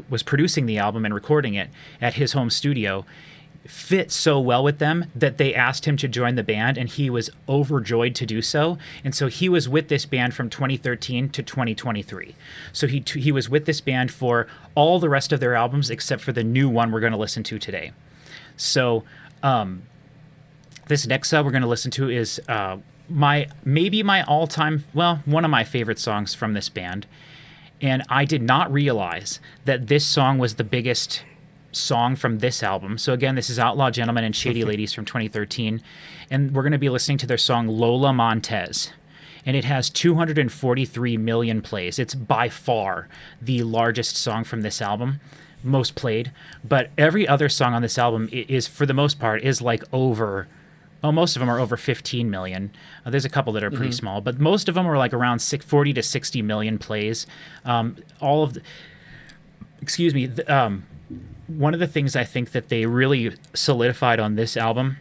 was producing the album and recording it at his home studio, fit so well with them that they asked him to join the band, and he was overjoyed to do so. And so he was with this band from 2013 to 2023. So he was with this band for all the rest of their albums except for the new one we're going to listen to today. So this next song we're going to listen to is my all-time, one of my favorite songs from this band. And I did not realize that this song was the biggest song from this album. So again, this is Outlaw Gentlemen and Shady Ladies from 2013. And we're going to be listening to their song Lola Montez. And it has 243 million plays. It's by far the largest song from this album, most played. But every other song on this album is, for the most part, is like over well, most of them are over 15 million. There's a couple that are pretty small, but most of them are like around 40 to 60 million plays. All of the, excuse me, one of the things I think that they really solidified on this album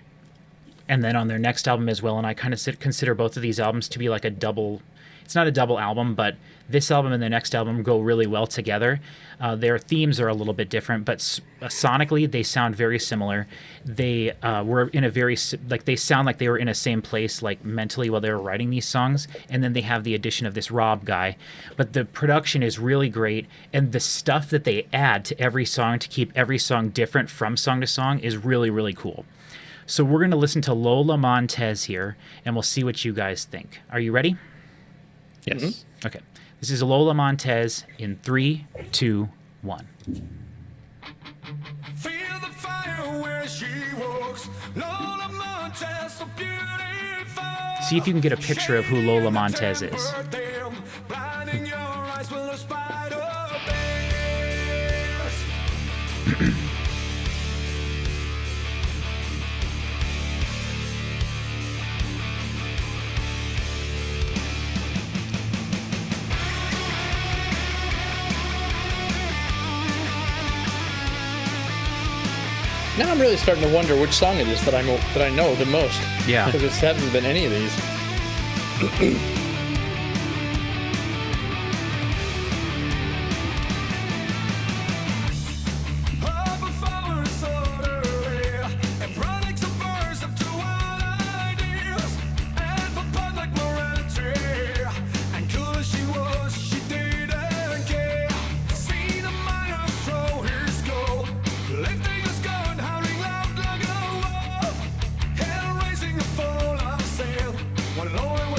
and then on their next album as well, and I kind of consider both of these albums to be like a double, it's not a double album, but this album and the next album go really well together. Their themes are a little bit different, but sonically they sound very similar. They were in a very, like, they sound like they were in a same place, like mentally, while they were writing these songs. And then they have the addition of this Rob guy. But the production is really great, and the stuff that they add to every song to keep every song different from song to song is really, really cool. So we're going to listen to Lola Montez here, and we'll see what you guys think. Are you ready? Yes. Okay. This is Lola Montez in 3, 2, 1. Feel the fire where she walks. Lola Montez, so beautiful. See if you can get a picture of who Lola Montez is. Blinding your eyes with a spider bears. Now I'm really starting to wonder which song it is that I know the most. Yeah. Because it hasn't been any of these.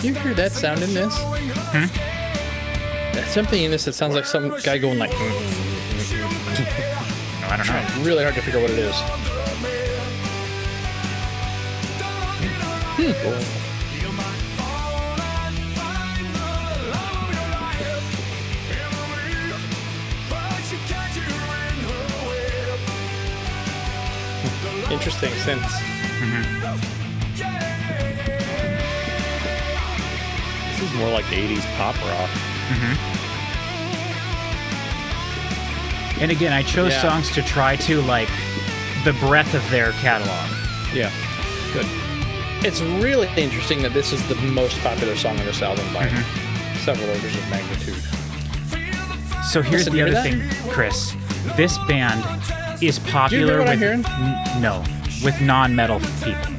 You hear that sound in this? There's something in this that sounds like some guy going like. I don't know. Really hard to figure out what it is. Cool. Interesting synths. This is more like 80s pop rock. And again, I chose songs to try to, like, the breadth of their catalog. Yeah. Good. It's really interesting that this is the most popular song on this album by several orders of magnitude. So here's the other thing, Chris. This band is popular what with I'm hearing? No, with non-metal people.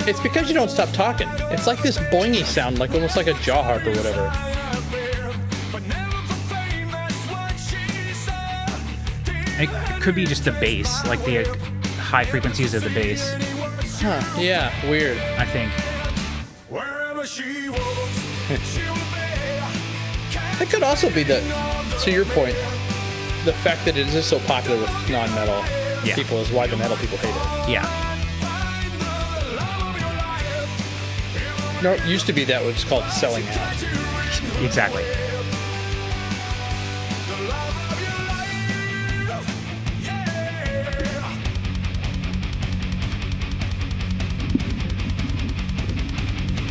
It's because you don't stop talking. It's like this boingy sound, like almost like a jaw harp or whatever. It could be just the bass, like the high frequencies of the bass, Huh. Yeah, weird. I think. Wherever she walks, she'll be. It could also be that, to your point, the fact that it is so popular with non-metal people is why the metal people hate it. Yeah. No, it used to be that was called selling out. Exactly.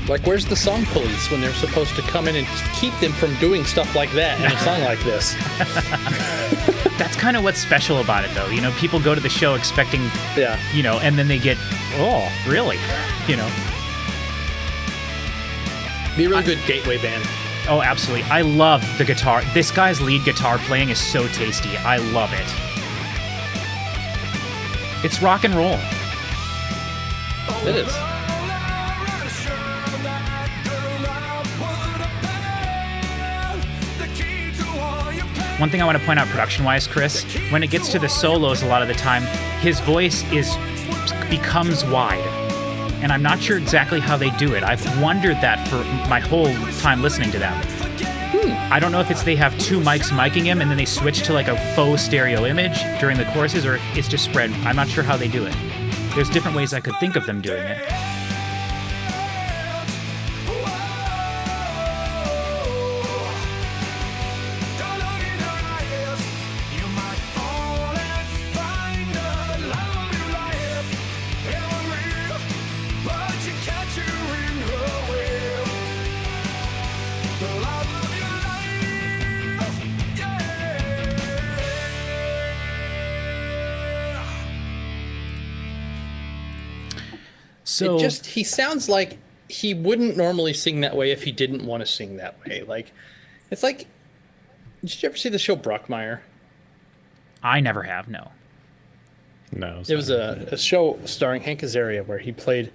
Like, where's the song police when they're supposed to come in and keep them from doing stuff like that in a song like this? That's kind of what's special about it, though. You know, people go to the show expecting, you know, and then they get, oh, really? You know. Be a really good gateway band. Oh, absolutely. I love the guitar. This guy's lead guitar playing is so tasty. I love it. It's rock and roll. It is. One thing I want to point out production-wise, Chris, when it gets to the solos a lot of the time, his voice becomes wide. And I'm not sure exactly how they do it. I've wondered that for my whole time listening to them. I don't know if it's they have two mics miking him and then they switch to like a faux stereo image during the choruses, or if it's just spread. I'm not sure how they do it. There's different ways I could think of them doing it. So he sounds like he wouldn't normally sing that way if he didn't want to sing that way. Like, it's like, did you ever see the show Brockmire? I never have, no. No. It was a show starring Hank Azaria where he played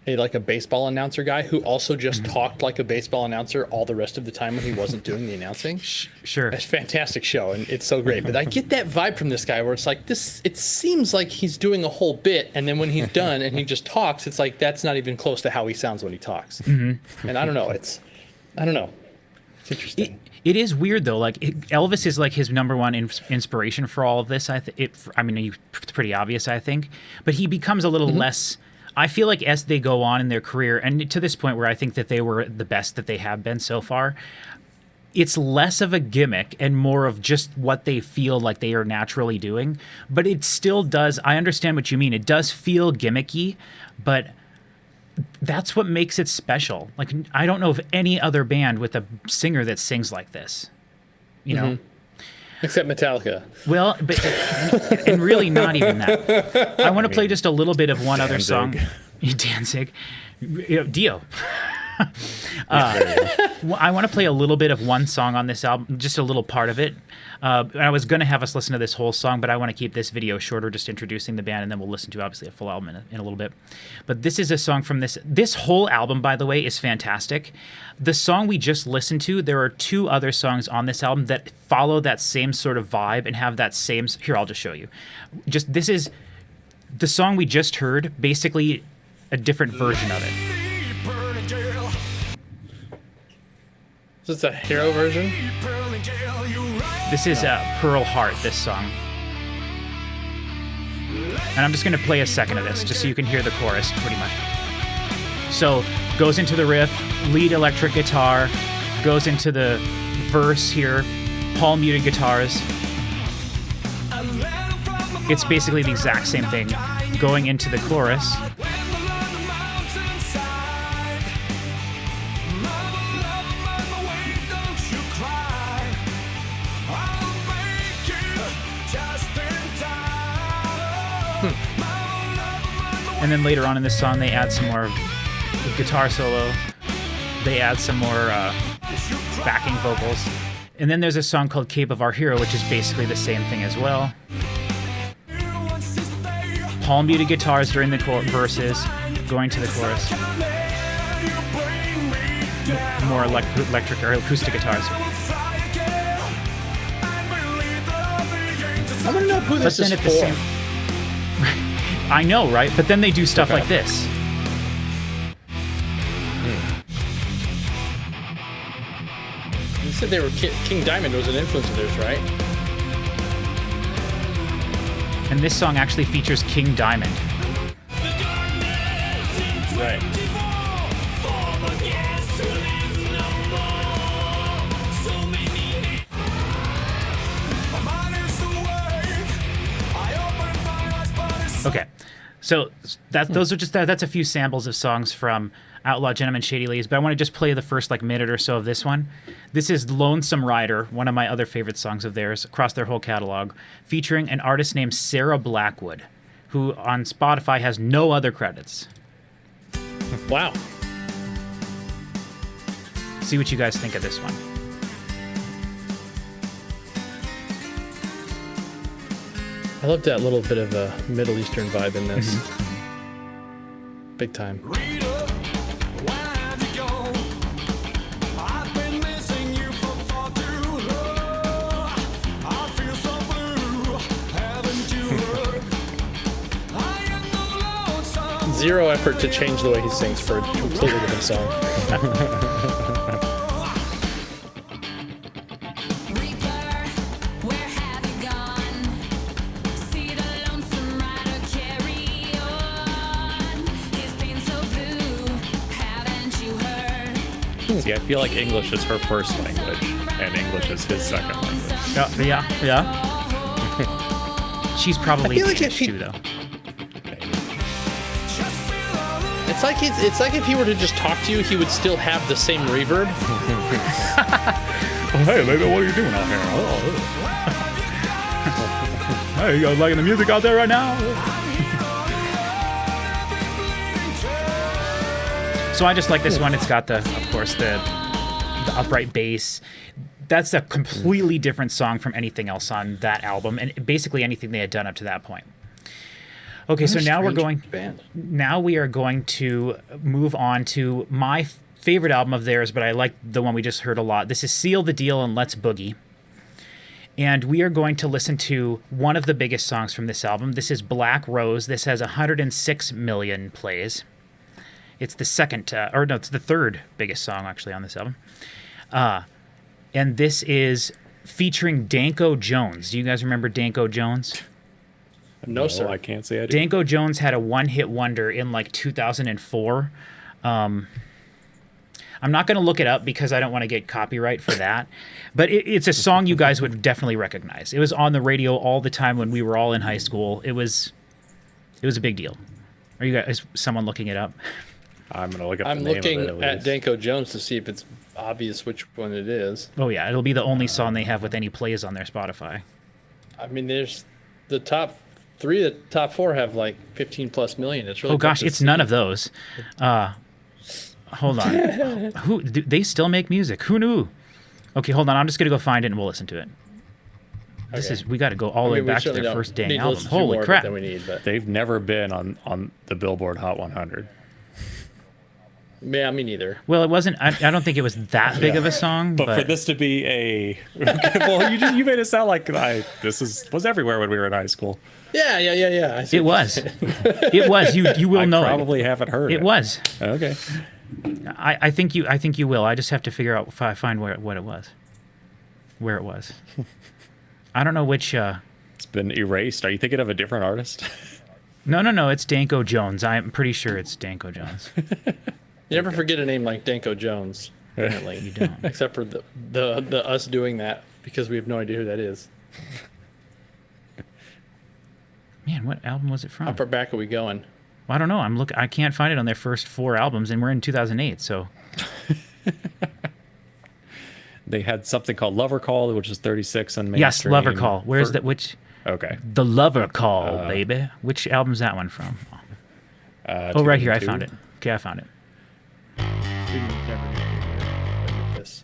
a baseball announcer guy who also just talked like a baseball announcer all the rest of the time when he wasn't doing the announcing. Sure. It's a fantastic show, and it's so great. But I get that vibe from this guy where it's like this. It seems like he's doing a whole bit, and then when he's done and he just talks, it's like that's not even close to how he sounds when he talks. Mm-hmm. And I don't know. It's interesting. It is weird though. Like Elvis is like his number one inspiration for all of this. It's pretty obvious, I think. But he becomes a little less. I feel like as they go on in their career, and to this point where I think that they were the best that they have been so far, it's less of a gimmick and more of just what they feel like they are naturally doing. But it still does. I understand what you mean. It does feel gimmicky, but that's what makes it special. Like, I don't know of any other band with a singer that sings like this, you know? Except Metallica. Well, but and really not even that. I want to play just a little bit of one other song. Danzig. Dio. I want to play a little bit of one song on this album, just a little part of it. I was going to have us listen to this whole song, but I want to keep this video shorter, just introducing the band, and then we'll listen to, obviously, a full album in a little bit. But this is a song from this. This whole album, by the way, is fantastic. The song we just listened to, there are two other songs on this album that follow that same sort of vibe and have that same... Here, I'll just show you. This is the song we just heard, basically a different version of it. Is this a Hero version? This is Pearl Heart, this song. And I'm just going to play a second of this, just so you can hear the chorus, pretty much. So, goes into the riff, lead electric guitar, goes into the verse here, palm muted guitars. It's basically the exact same thing going into the chorus. And then later on in this song, they add some more guitar solo. They add some more backing vocals. And then there's a song called Cape of Our Hero, which is basically the same thing as well. Palm muted guitars during the verses, going to the chorus. More electric or acoustic guitars. I want to know who this is for. I know, right? But then they do stuff like this. You said they were King Diamond was an influence of theirs, right? And this song actually features King Diamond. Right. Okay, so that's a few samples of songs from Outlaw Gentlemen Shady Ladies, but I want to just play the first minute or so of this one. This is Lonesome Rider, one of my other favorite songs of theirs across their whole catalog, featuring an artist named Sarah Blackwood, who on Spotify has no other credits. Wow. See what you guys think of this one. I love that little bit of a Middle Eastern vibe in this. Big time. Zero effort to change the way he sings for a completely different song. See, I feel like English is her first language, and English is his second language. Yeah. She's probably like Danish too, though. It's like if he were to just talk to you, he would still have the same reverb. Oh, hey, baby, what are you doing out here? Hey, you guys liking the music out there right now? So I just like this one. It's got of course, the upright bass. That's a completely different song from anything else on that album, and basically anything they had done up to that point. Okay, so now we are going to move on to my favorite album of theirs, but I like the one we just heard a lot. This is Seal the Deal and Let's Boogie. And we are going to listen to one of the biggest songs from this album. This is Black Rose. This has 106 million plays. It's the it's the third biggest song actually on this album. And this is featuring Danko Jones. Do you guys remember Danko Jones? No, sir. I can't say I do. Danko Jones had a one-hit wonder in like 2004. I'm not going to look it up because I don't want to get copyright for that. But it's a song you guys would definitely recognize. It was on the radio all the time when we were all in high school. It was a big deal. Are you guys someone looking it up? I'm going to look up I'm the name looking of it at Danko Jones to see if it's obvious which one it is. Oh yeah, it'll be the only song they have with any plays on their Spotify. I mean, there's the top 3, the top 4 have like 15 plus million. It's really Oh gosh, it's none of those. Hold on. Who do they still make music? Who knew? Okay, hold on. I'm just gonna go find it and we'll listen to it. We got to go all the way back to their first dang album. Holy crap! Than we need, but They've never been on the Billboard Hot 100. Yeah, me neither. Well, it wasn't. I don't think it was that big of a song. But for this to be a, well, you made it sound like was everywhere when we were in high school. Yeah. It was. It was. You will know. I probably haven't heard it. It was. Okay. I think you will. I just have to figure out if I find where it was. I don't know which. It's been erased. Are you thinking of a different artist? No. It's Danko Jones. I'm pretty sure it's Danko Jones. You never forget a name like Danko Jones. Apparently, You don't. except for the us doing that because we have no idea who that is. Man, what album was it from? How far back are we going? Well, I don't know. I can't find it on their first 4 albums, and we're in 2008. So They had something called Lover Call, which is 36 on mainstream. yes, Lover Call. Where's that? Which? Okay. The Lover Call, baby. Which album's that one from? Right here. I found it. Okay, I found it. This.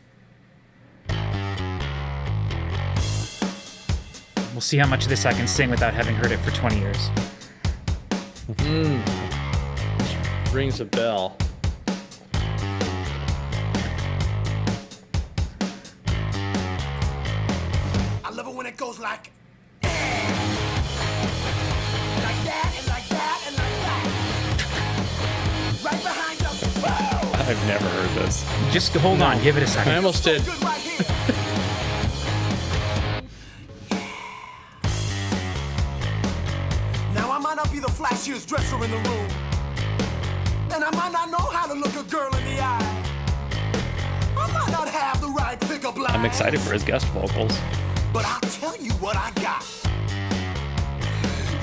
We'll see how much of this I can sing without having heard it for 20 years. Rings a bell. I love it when it goes like that and like that and like that. Right behind you. Whoa! I've never heard this. Just hold on. Give it a I second. almost did. Good right here. Now I might not be the flashiest dresser in the room, and I might not know how to look a girl in the eye. I might not have the right pickup line. I'm excited for his guest vocals. But I'll tell you what I got.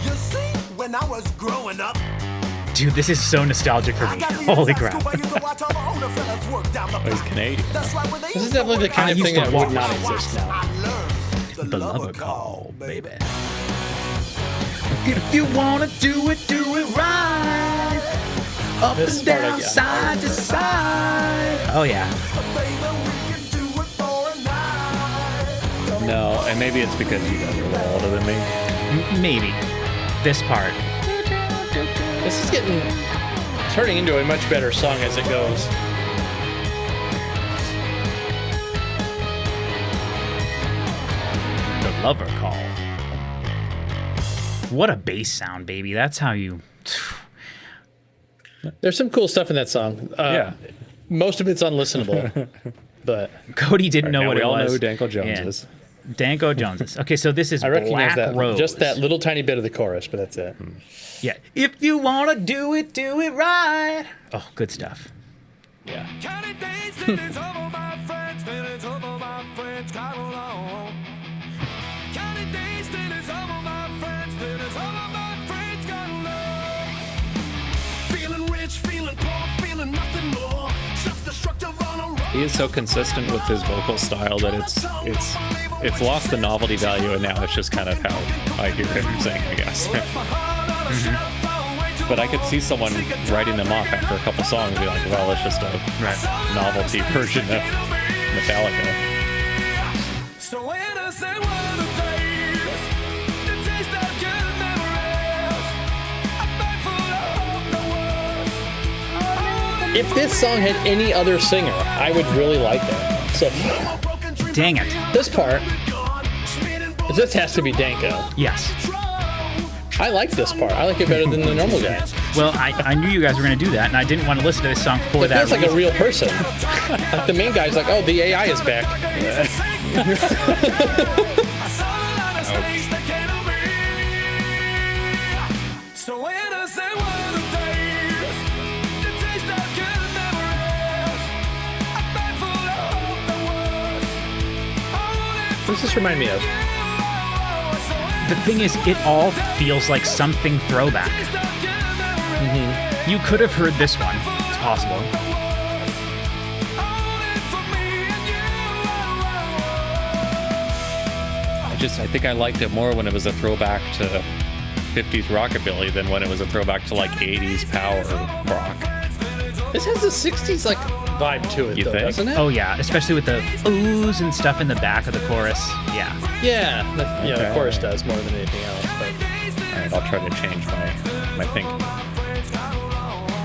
You see, when I was growing up, Dude, this is so nostalgic for I me. got the Holy inside crap. scoop. I used to watch all the older fellas work down the Oh, he's block. Canadian. That's right, when they This is used to definitely the work kind I of used thing to that walk. would not exist now. I learned The lover call, baby. If you want to do it right. Up This and part I down, get. side to side. Oh, yeah. Baby, we can do it for a night. No, and maybe it's because you guys are a little older than me. Maybe. This part. This is turning into a much better song as it goes. The lover call. What a bass sound, baby. That's how you... There's some cool stuff in that song. Yeah. Most of it's unlistenable, but Cody didn't know Now what we it all was. know who Danko Jones Yeah. is. Danko Jones. Okay, so this is I recognize Black that. Rose. Just that little tiny bit of the chorus, but that's it. Yeah. If you want to do it right. Oh, good stuff. Yeah. County days till it's over, my friends, till it's over, my friends, come along. County days till it's over, my friends, till it's over, my friends, come along. Feeling rich, feeling poor, feeling nothing more. Self-destructive on a road. He is so consistent with his vocal style that it's lost the novelty value, and now it's just kind of how I hear him sing, I guess. But I could see someone writing them off after a couple songs and be like, well, it's just a novelty version of Metallica. So innocent were the days, the taste of good memories. I'm thankful I hope the worst. If this song had any other singer, I would really like that. So Dang it. this part, this has to be Danko. Yes. I like this part. I like it better than the normal guy. Well, I knew you guys were going to do that, and I didn't want to listen to this song for It that feels like a reason. real person. Like the main guy's like, oh, the AI is back. So innocent were the days, the taste of good memories. I'm thankful I hope the worst. What's this remind me of? The thing is, it all feels like something throwback. You could have heard this one. It's possible. I think I liked it more when it was a throwback to 50s rockabilly than when it was a throwback to like 80s power rock. This has a 60s like vibe to it, You though, think? doesn't it? Oh yeah, especially with the oohs and stuff in the back of the chorus. Yeah. Yeah, the Okay. chorus does more than anything else. But All right, I'll try to change my thinking.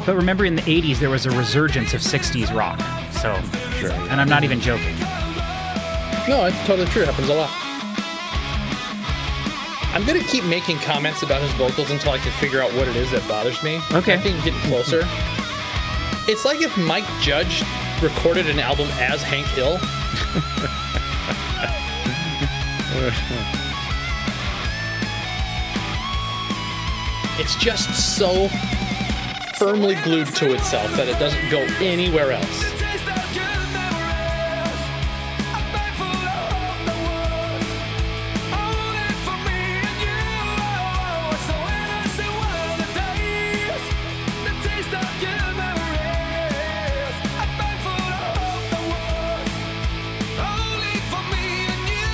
But remember, in the 80s, there was a resurgence of 60s rock. So, Sure. and I'm not even joking. no, it's totally true. It happens a lot. I'm gonna keep making comments about his vocals until I can figure out what it is that bothers me. Okay. I think getting closer. It's like if Mike Judge recorded an album as Hank Hill. It's just so firmly glued to itself that it doesn't go anywhere else. Taste of good memories. I'm thankful I hope the worst. Only for me and you. So innocent were the days, the taste of good memories. I'm thankful I hope the worst. Only for me and you.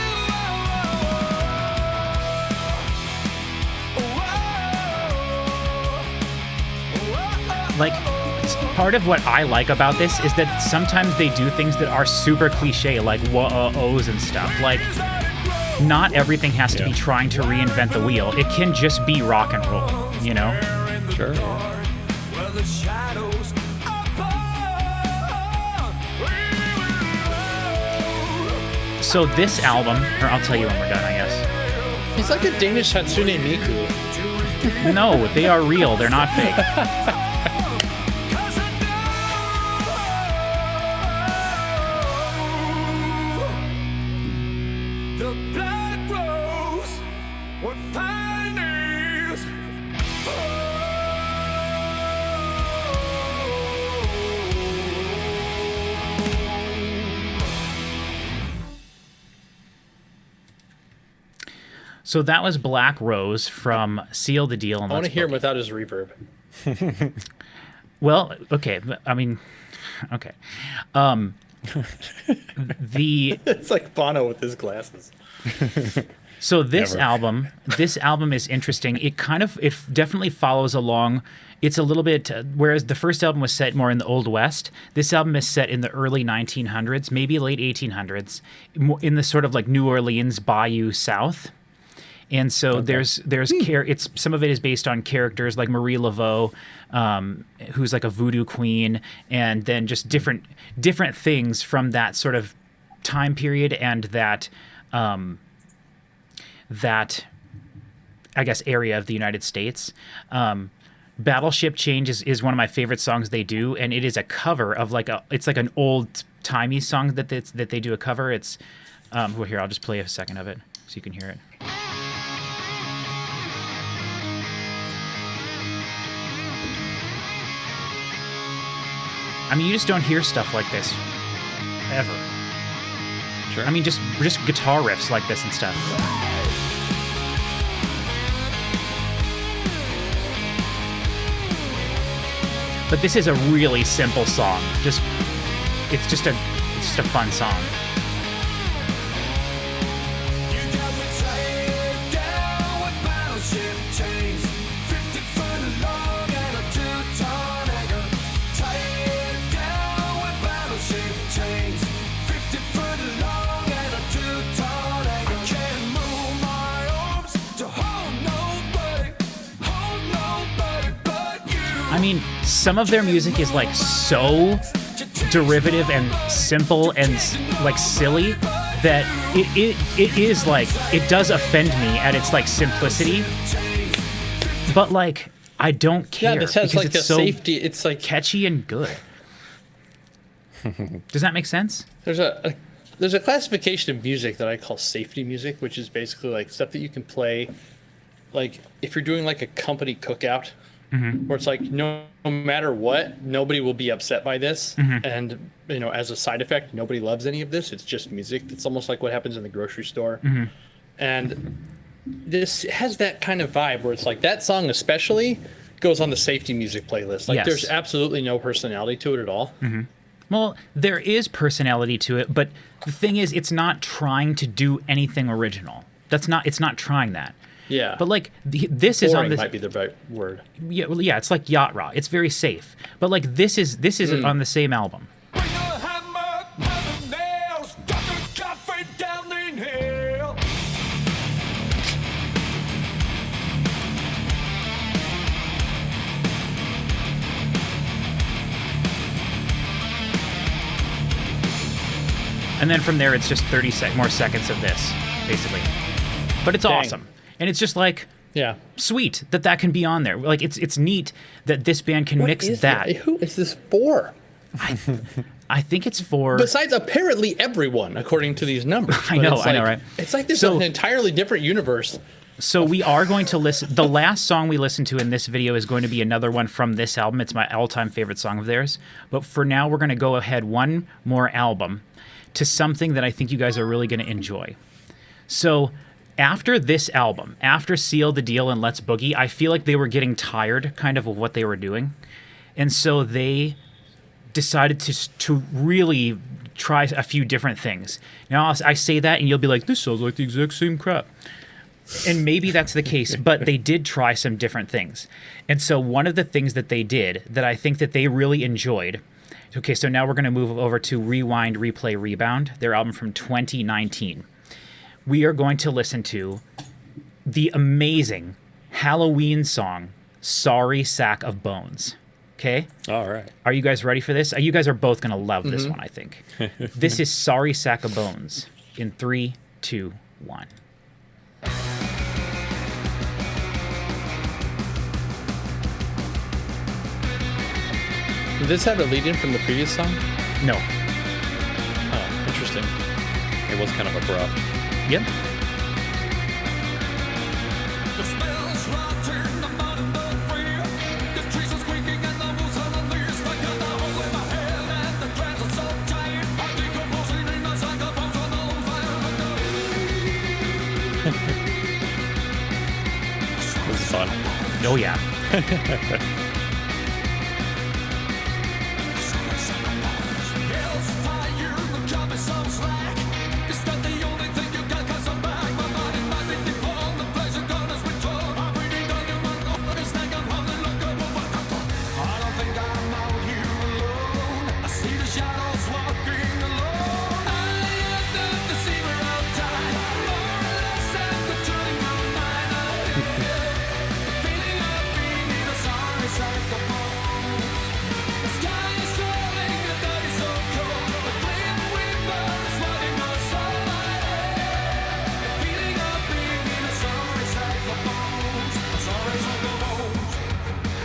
Like, part of what I like about this is that sometimes they do things that are super cliche, like wah-ohs and stuff. Like, not everything has to be trying to reinvent the wheel. It can just be rock and roll, you know? Sure. Where the shadows are born. So this album, or I'll tell you when we're done, I guess. He's like a Danish Hatsune Miku. No, they are real. They're not fake. The black rose, what pioneers. So that was Black Rose from Seal the Deal. And I want to Let's hear him Book without his reverb. It. Well, okay. I mean, okay. It's like Bono with his glasses. So this Never. album is interesting. It definitely follows along. It's a little bit, whereas the first album was set more in the Old West, this album is set in the early 1900s, maybe late 1800s, in the sort of like New Orleans Bayou South. And so there's it's some of it is based on characters like Marie Laveau, who's like a voodoo queen, and then just different things from that sort of time period and that I guess area of the United States. Battleship Change is one of my favorite songs they do, and it is a cover of it's like an old timey song that they do a cover. It's well, here, I'll just play a second of it so you can hear it. I mean, you just don't hear stuff like this ever. Sure. I mean, just guitar riffs like this and stuff. But this is a really simple song. It's just a fun song. You got me tied down with battleship chains, 50 foot long I mean, some of their music is like so derivative and simple and like silly that it is like, it does offend me at its like simplicity, but like I don't care. Yeah, this has because like it's a so safety. It's like catchy and good. Does that make sense? there's a classification of music that I call safety music, which is basically like stuff that you can play, like if you're doing like a company cookout, where it's like no matter what, nobody will be upset by this, and you know, as a side effect, nobody loves any of this. It's just music. It's almost like what happens in the grocery store, and this has that kind of vibe where it's like that song especially goes on the safety music playlist. Like there's absolutely no personality to it at all. Well, there is personality to it, but the thing is, it's not trying to do anything original. It's not trying that. Yeah. But like this is on Boring this. might be the right word. Yeah, well, yeah, it's like yacht rock. It's very safe. But like this is on the same album. Bring a hammer, hammer nails, got the coffee down in hell. And then from there, it's just 30 more seconds of this, basically. But it's awesome, and it's just like Yeah. sweet that can be on there. Like it's neat that this band can mix that. Who is this for? I think it's for. Besides, apparently everyone, according to these numbers. I But know, it's I know, like- right? It's like this So- is an entirely different universe. So we are going to listen. The last song we listen to in this video is going to be another one from this album. It's my all-time favorite song of theirs. But for now, we're going to go ahead one more album to something that I think you guys are really going to enjoy. So after this album, after Seal the Deal and Let's Boogie, I feel like they were getting tired kind of what they were doing. And so they decided to really try a few different things. Now, I say that and you'll be like, this sounds like the exact same crap. And maybe that's the case, but they did try some different things. And so one of the things that they did that I think that they really enjoyed. Okay, so now we're going to move over to Rewind, Replay, Rebound, their album from 2019. We are going to listen to the amazing Halloween song, Sorry Sack of Bones. Okay? All right. Are you guys ready for this? You guys are both going to love this one, I think. This is Sorry Sack of Bones in 3, 2, 1. Did this have a lead-in from the previous song? No. Oh, interesting. It was kind of abrupt. Yep. The smells rotting, the mud and the fear. The trees are squeaking and the wolves on the leaves. I got the hole in my head and the trance are so tight. I'm decomposing in the sack of bones on the fire. This is fun. Oh, yeah. Hell's fire, the job is so slack. Is that the only thing you got? 'Cause I'm back. My body might be deformed. The pleasure gun has been torn. I'm breathing down your mouth. It's like I'm holding like a wolf. I don't think I'm out here alone. I see the shadows walking alone. I am the deceiver of time. More or less I'm controlling my mind. Feeling of being in a sorry sack of bones. The sky is falling, the night is so cold. The grim winter is flooding my soul. Feeling of being in a sorry sack of bones. A sorry sack of bones.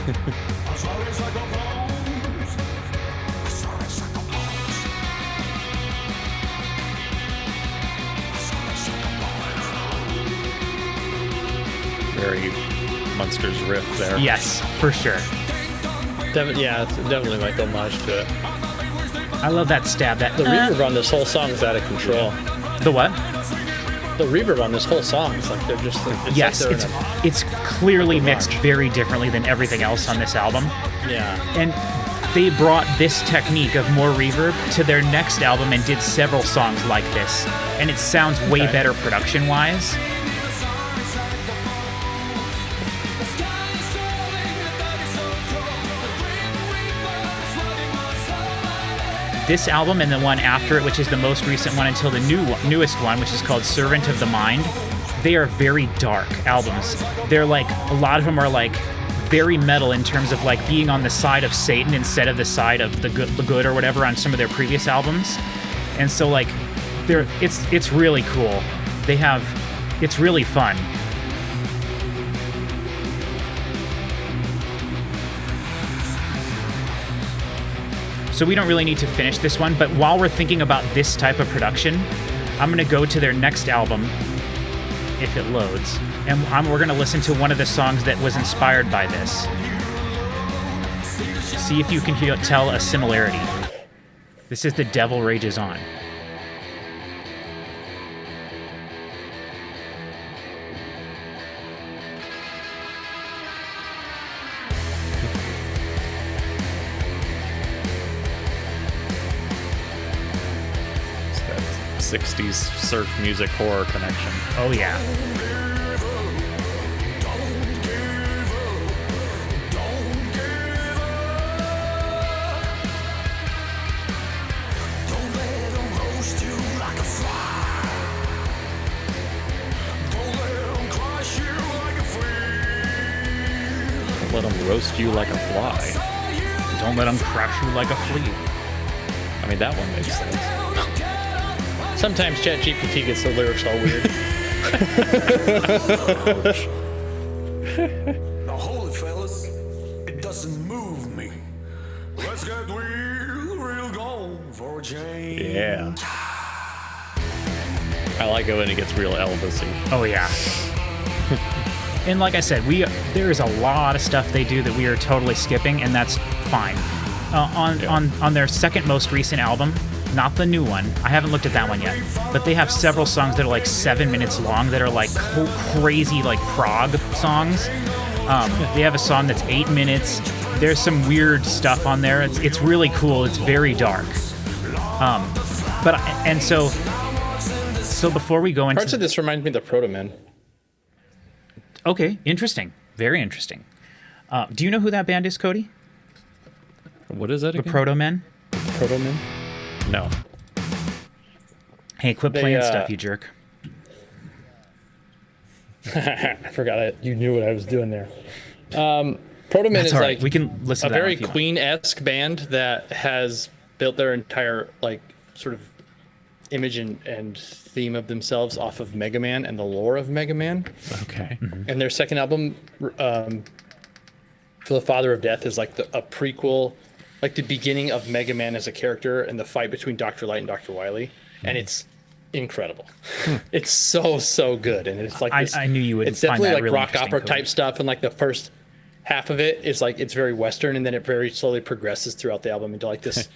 A sorry sack of bones. A sorry sack of bones. A sorry sack of bones. Very Munsters riff there. Yes, for sure. Yeah, it's definitely like homage to it. I love that stab. The reverb on this whole song is out of control. The what? The reverb on this whole song is like they're just. It's Yes, like they're in it's clearly mixed very differently than everything else on this album. yeah. And they brought this technique of more reverb to their next album and did several songs like this. And it sounds way Okay. better production-wise. This album and the one after it, which is the most recent one until the newest one, which is called Servant of the Mind, they are very dark albums. They're like, a lot of them are like very metal in terms of like being on the side of Satan instead of the side of the good or whatever on some of their previous albums. And so like it's really cool. It's really fun. So we don't really need to finish this one, but while we're thinking about this type of production, I'm going to go to their next album, if it loads, and we're going to listen to one of the songs that was inspired by this. See if you can tell a similarity. This is The Devil Rages On. It's that 60s surf music horror connection. Oh yeah. Let them roast you like a fly. Don't let them crush you like a flea. I mean, that one makes sense. Sometimes ChatGPT gets the lyrics all weird. Now hold it, fellas. It doesn't move me. Let's get real gone for a change. Yeah. I like it when it gets real Elvis-y. Oh yeah. And like I said, there is a lot of stuff they do that we are totally skipping, and that's fine. On their second most recent album, not the new one, I haven't looked at that one yet, but they have several songs that are like 7 minutes long that are like crazy like prog songs. They have a song that's 8 minutes. There's some weird stuff on there. It's really cool. It's very dark. So before we go into Parts of this remind me of the Proto Men. Okay, interesting. Very interesting. Do you know who that band is, Cody? What is it The again? Proto Men? Proto Men? No. Hey, quit playing stuff, you jerk. I forgot you knew what I was doing there. Proto Men That's is all right. like We can listen a to that very if you want. Queen-esque band that has built their entire like sort of image and theme of themselves off of Mega Man and the lore of Mega Man. Okay. And their second album, For the Father of Death, is like a prequel, like the beginning of Mega Man as a character and the fight between Dr. Light and Dr. Wily. And it's incredible. It's so good. And it's like this, I knew you would it's find definitely that like really rock interesting, opera Cody. type stuff. And like the first half of it is like, it's very Western. And then it very slowly progresses throughout the album into like this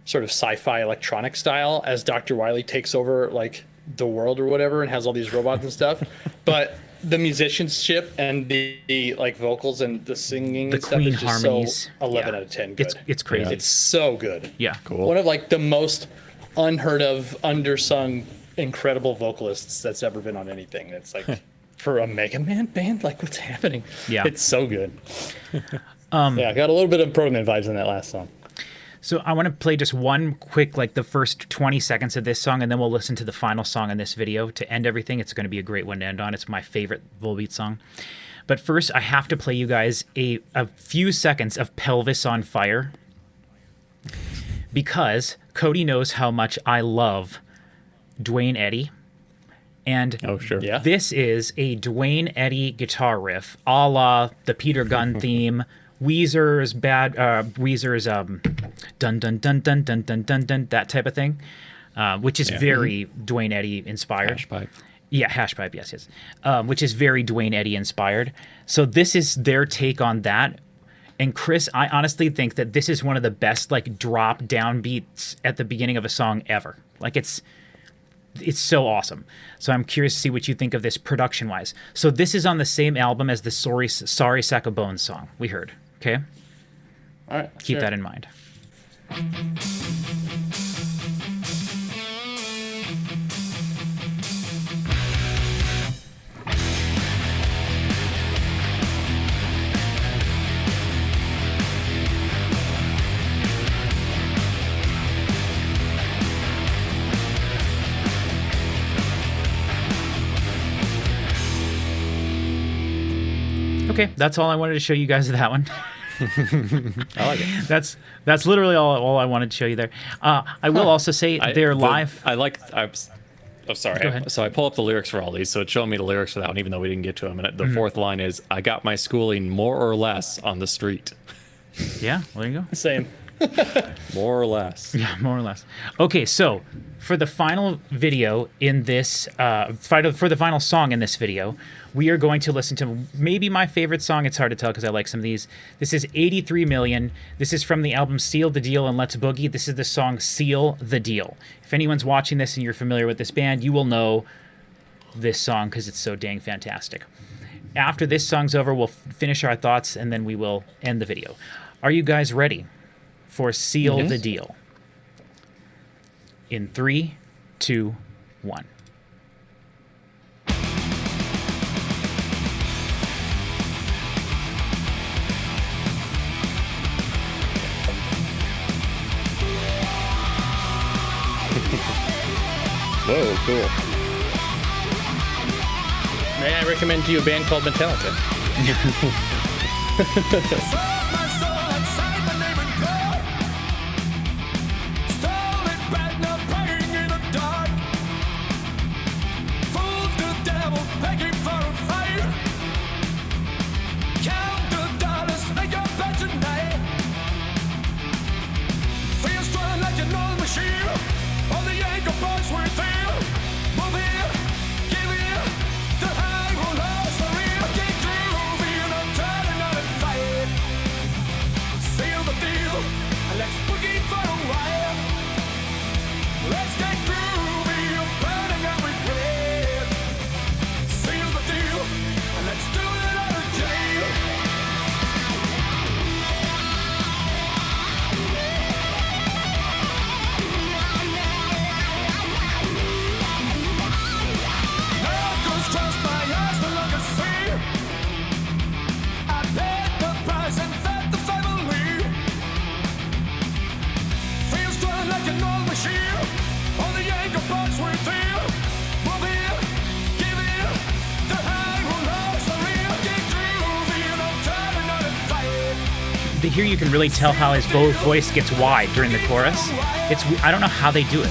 sort of sci-fi electronic style as Dr. Wily takes over like the world or whatever and has all these robots and stuff. But the musicianship and the like vocals and the singing The and stuff Queen is just harmonies. so 11 Yeah. out of 10 good. It's crazy. It's so good. Yeah. Cool. One of like the most unheard of, undersung, incredible vocalists that's ever been on anything. It's like for a Mega Man band, like what's happening? Yeah. It's so good. Yeah, I got a little bit of Proto Man vibes in that last song. So I want to play just one quick, like the first 20 seconds of this song, and then we'll listen to the final song in this video to end everything. It's going to be a great one to end on. It's my favorite Volbeat song. But first, I have to play you guys a few seconds of Pelvis on Fire, because Cody knows how much I love Dwayne Eddy. And Oh, sure. Yeah. this is a Dwayne Eddy guitar riff, a la the Peter Gunn theme, Weezer's dun dun dun dun dun dun dun dun, that type of thing, which is very Dwayne Eddy inspired. Hash pipe. Yeah, hash pipe, yes. Which is very Dwayne Eddy inspired. So this is their take on that. And Chris, I honestly think that this is one of the best like drop down beats at the beginning of a song ever. Like it's so awesome. So I'm curious to see what you think of this production wise. So this is on the same album as the Sorry Sack of Bones song we heard. Okay? All right. Keep that in mind. Okay, Okay, that's all I wanted to show you guys of that one. I like it. That's literally all I wanted to show you there. I will also say they're live. Oh, sorry. Go ahead. So I pull up the lyrics for all these. So it's showing me the lyrics for that one, even though we didn't get to them. And the fourth line is, "I got my schooling more or less on the street." Yeah, well, there you go. Same. More or less. Yeah, more or less. Okay, so for the final video in this, for the final song in this video, we are going to listen to maybe my favorite song. It's hard to tell because I like some of these. This is 83 Million. This is from the album Seal the Deal and Let's Boogie. This is the song Seal the Deal. If anyone's watching this and you're familiar with this band, you will know this song because it's so dang fantastic. After this song's over, we'll finish our thoughts and then we will end the video. Are you guys ready for Seal the Deal? In 3, 2, 1. Whoa, cool. May I recommend to you a band called Metallica? Here you can really tell how his voice gets wide during the chorus. I don't know how they do it.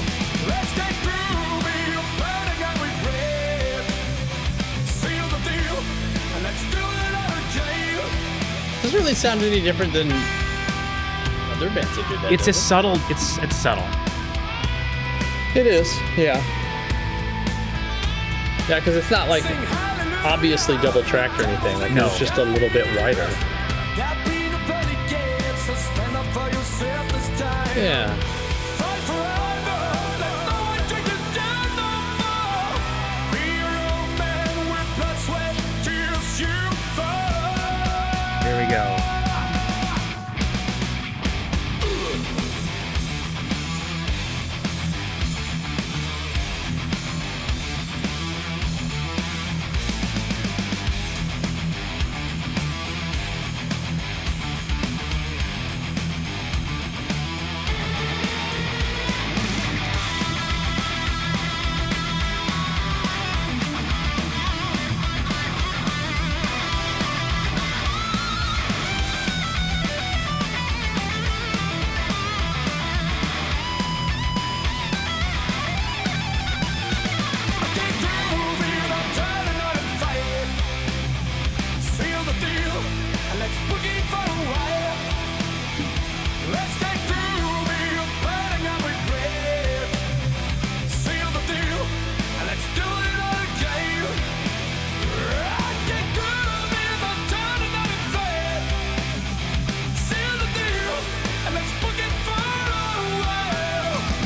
Doesn't really sound any different than other bands that do that. It's subtle. It's subtle. It is, yeah. Yeah, because it's not like obviously double tracked or anything. Like No. It's just a little bit wider. Yeah. There we go.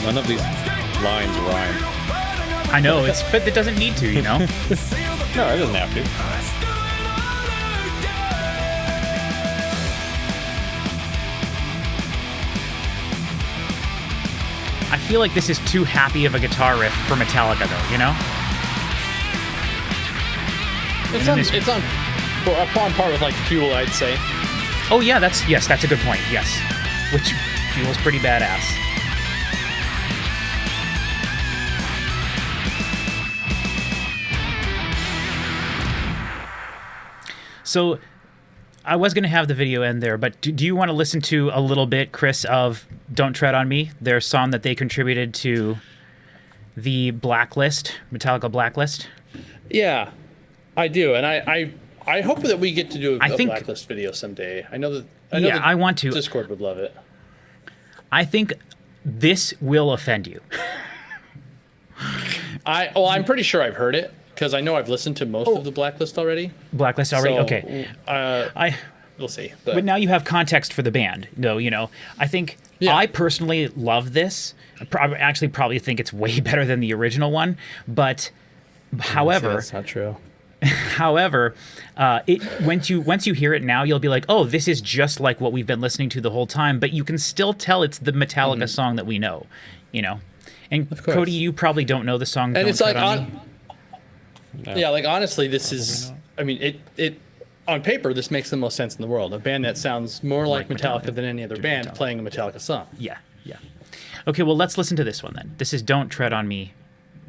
None of these lines rhyme. I know, but it doesn't need to, you know? No, it doesn't have to. I feel like this is too happy of a guitar riff for Metallica, though, you know? It's on par with like Fuel, I'd say. Oh, yeah, that's a good point, yes. Which feels pretty badass. So I was going to have the video end there, but do you want to listen to a little bit, Chris, of Don't Tread on Me, their song that they contributed to the Blacklist, Metallica Blacklist? Yeah, I do. And I hope that we get to do a think- Blacklist video someday. I know I want to. Discord would love it. I think this will offend you. I'm pretty sure I've heard it because I know I've listened to most of the Blacklist already. Blacklist already? So, Okay. We'll see. But now you have context for the band, though. I think I personally love this. I actually probably think it's way better than the original one. But however, that's not true. Once you hear it now, you'll be like, oh, this is just like what we've been listening to the whole time. But you can still tell it's the Metallica song that we know. And Cody, you probably don't know the song. And Don't it's like Tread on Me. yeah, like honestly, this is. I mean, it on paper, this makes the most sense in the world. A band that sounds more like Metallica than any other band playing a Metallica song. Yeah. Okay, well, let's listen to this one then. This is Don't Tread on Me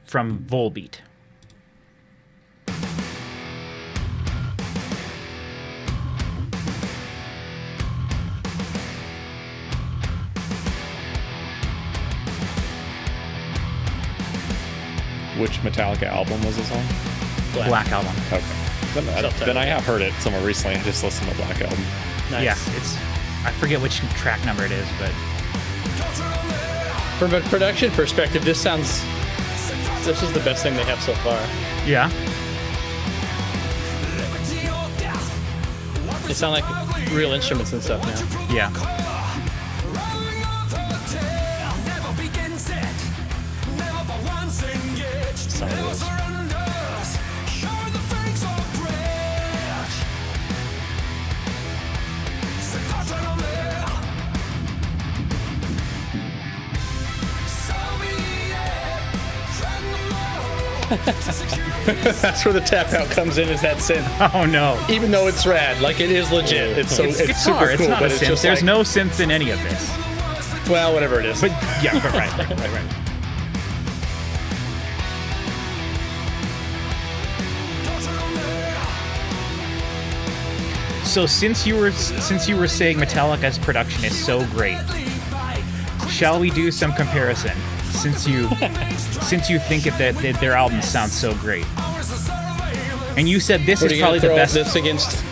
from Volbeat. Which Metallica album was this on? Black Album. Okay. Then I have heard it somewhere recently and just listened to Black Album. Nice. Yeah, I forget which track number it is, but From a production perspective, this is the best thing they have so far. yeah. They sound like real instruments and stuff now. Yeah. Some of those. That's where the tap out comes in, is that synth. Oh no. Even though it's rad, like it is legit. It's It's super guitar. cool, It's not a but it's synth. just There's like, no synth in any of this. well, whatever it is. But yeah, but right. So since you were saying Metallica's production is so great, shall we do some comparison? Since you think that their albums sound so great, and you said this What are is you probably gonna the throw best. this against?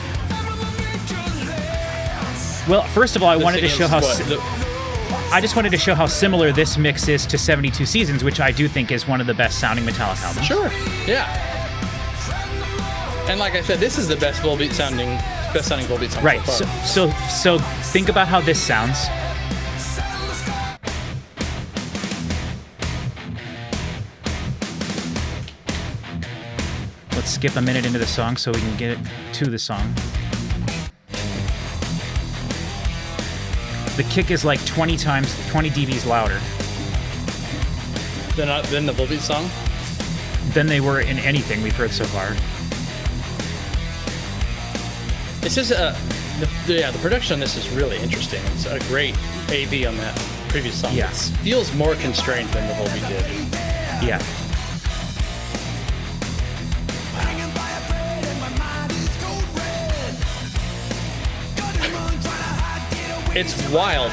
Well, first of all, I this wanted to show how. against what? I just wanted to show how similar this mix is to 72 Seasons, which I do think is one of the best sounding Metallica albums. Sure. Yeah. And like I said, this is the best sounding Volbeat song Right. so So, far. so think about how this sounds. Let's skip a minute into the song so we can get it to the song. The kick is like 20 dBs louder Than the Volbeat song? than they were in anything we've heard so far. It's just the production on this is really interesting. It's a great AV on that previous song. Yeah. It feels more constrained than the Volbeat did. Yeah. It's wild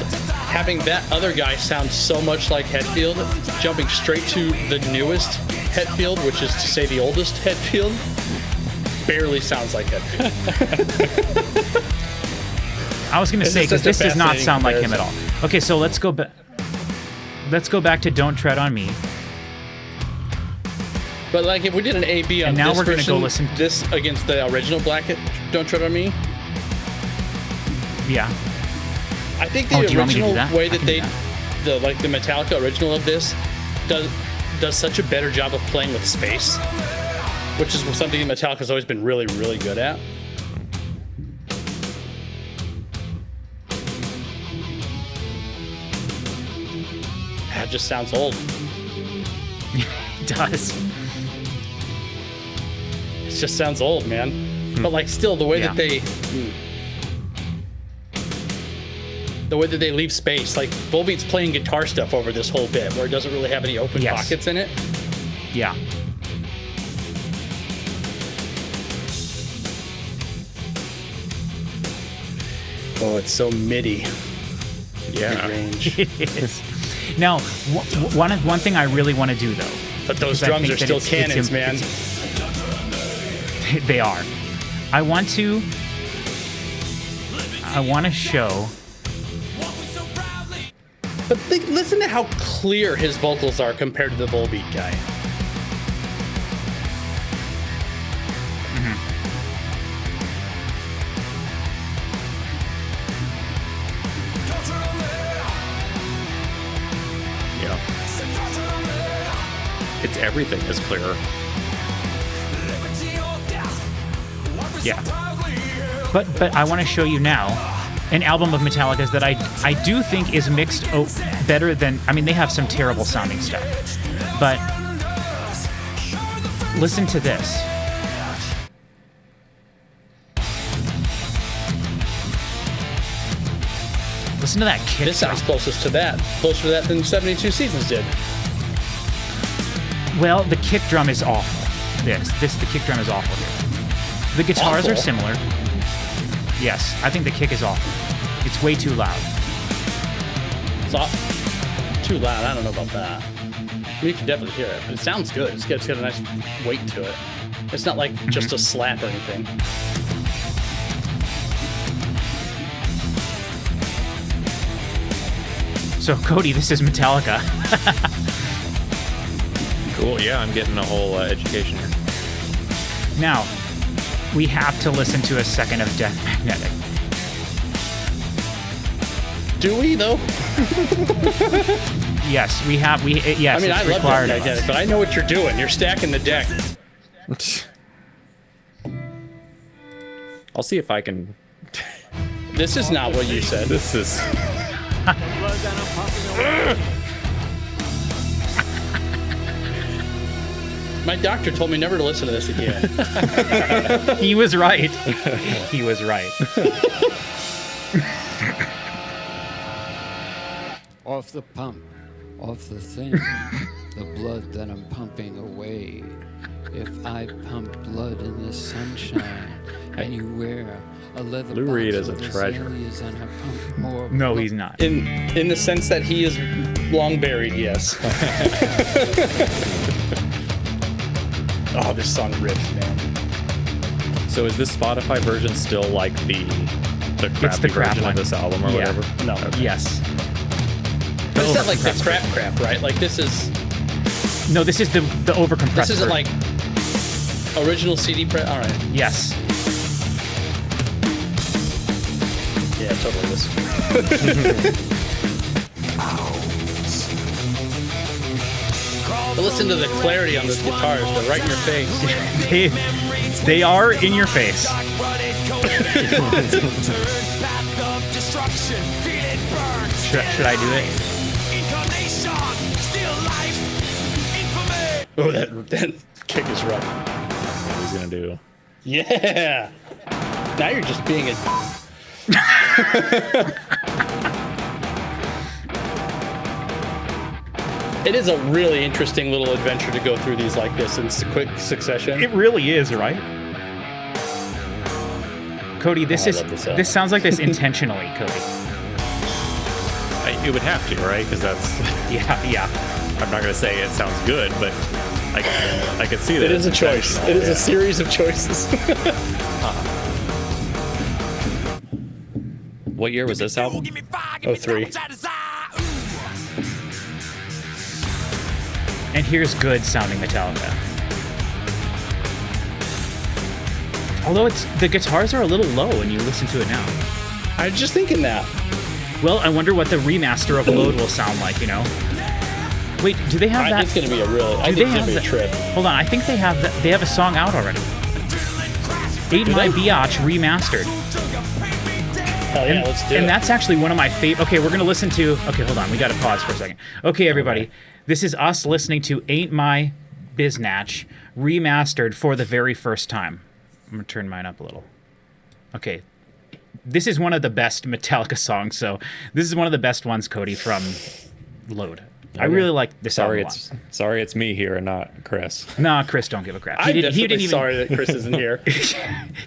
having that other guy sound so much like Hetfield, jumping straight to the newest Hetfield, which is to say the oldest Hetfield, barely sounds like Hetfield. I was going to This say, is because such a this does not fascinating sound like him at all. comparison. Okay, so let's go back. Let's go back to "Don't Tread on Me." But like if we did an A/B on And now this we're gonna version, go listen to- this against the original Don't Tread on Me, Yeah. I think the Oh, do you want me to do original that? way I that can they, do the Metallica original of this, does such a better job of playing with space, which is something that Metallica's always been really, really good at. It just sounds old. It does. It just sounds old, man. But like, still, the way Yeah. that the way that they leave space, like Volbeat's playing guitar stuff over this whole bit, where it doesn't really have any open Yes. pockets in it. Yeah. Oh, it's so MIDI Yeah. range. It is. Now, one thing I really want to do, though. But those because I drums think are that still it's cannons, man. They are. I want to show. But listen to how clear his vocals are compared to the Volbeat guy. Yeah. It's everything is clearer. Yeah. But I want to show you now an album of Metallica's that I do think is mixed better than, I mean, they have some terrible sounding stuff, but listen to this. Listen to that kick. This sounds closer to that than 72 Seasons did. Well, the kick drum is awful. The kick drum is awful here. The guitars are similar. Yes, I think the kick is awful. It's way too loud. It's too loud. I don't know about that. I mean, you can definitely hear it, but it sounds good. It's got a nice weight to it. It's not like just a slap or anything. So, Cody, this is Metallica. Cool. Yeah, I'm getting a whole education here. Now, we have to listen to a second of Death Magnetic. Do we, though? Yes, we have. Yes, I mean, it's I love required Death of Magnetic, us. but I know what you're doing. You're stacking the deck. I'll see if I can. This is not what you said. This is. My doctor told me never to listen to this again. He was right. He was right. Off the pump, off the thing, the blood that I'm pumping away. If I pump blood in the sunshine and you wear a leather Lou box Reed is a with treasure. azaleas and I pump more No, blood- he's not. In the sense that he is long buried, yes. Oh, this song rips, man. So is this Spotify version still like the crappy It's the crap version one. of this album or Yeah. whatever? No. Yes. But it's not like the overcompressed crap, right? Like this is No, this is the overcompressed. this isn't version. like original CD press. All right. Yes. Yeah, totally this. But listen to the clarity on those guitars. They're right in your face. They are in your face. Should I do it? Oh, that kick is rough. What he's gonna do? Yeah. Now you're just being a. It is a really interesting little adventure to go through these like this in quick succession. It really is, right? Cody, this I is love this album. this sounds like this intentionally, Cody. It would have to, right? Because that's. Yeah. I'm not gonna say it sounds good, but I can see that It is a it's choice. intentional, It is yeah. a series of choices. What year was this album? 03. And here's good sounding Metallica. Although the guitars are a little low when you listen to it now. I was just thinking that. Well, I wonder what the remaster of Load will sound like, you know? Wait, do they have that? It's going to be a really. I Do think they it's going to be a have trip. Hold on, I think they have they have a song out already. Ate My Biatch Remastered. Hell yeah, let's do it. And that's actually one of my favorite. Okay, we're going to listen to. Okay, hold on. We got to pause for a second. Okay, everybody. This is us listening to Ain't My Biznatch Remastered for the very first time. I'm going to turn mine up a little. Okay. This is one of the best Metallica songs. So this is one of the best ones, Cody, from Load. I really like this Sorry, album. sorry, it's me here and not Chris. No, Chris don't give a crap. I'm definitely sorry that Chris isn't here. He Chris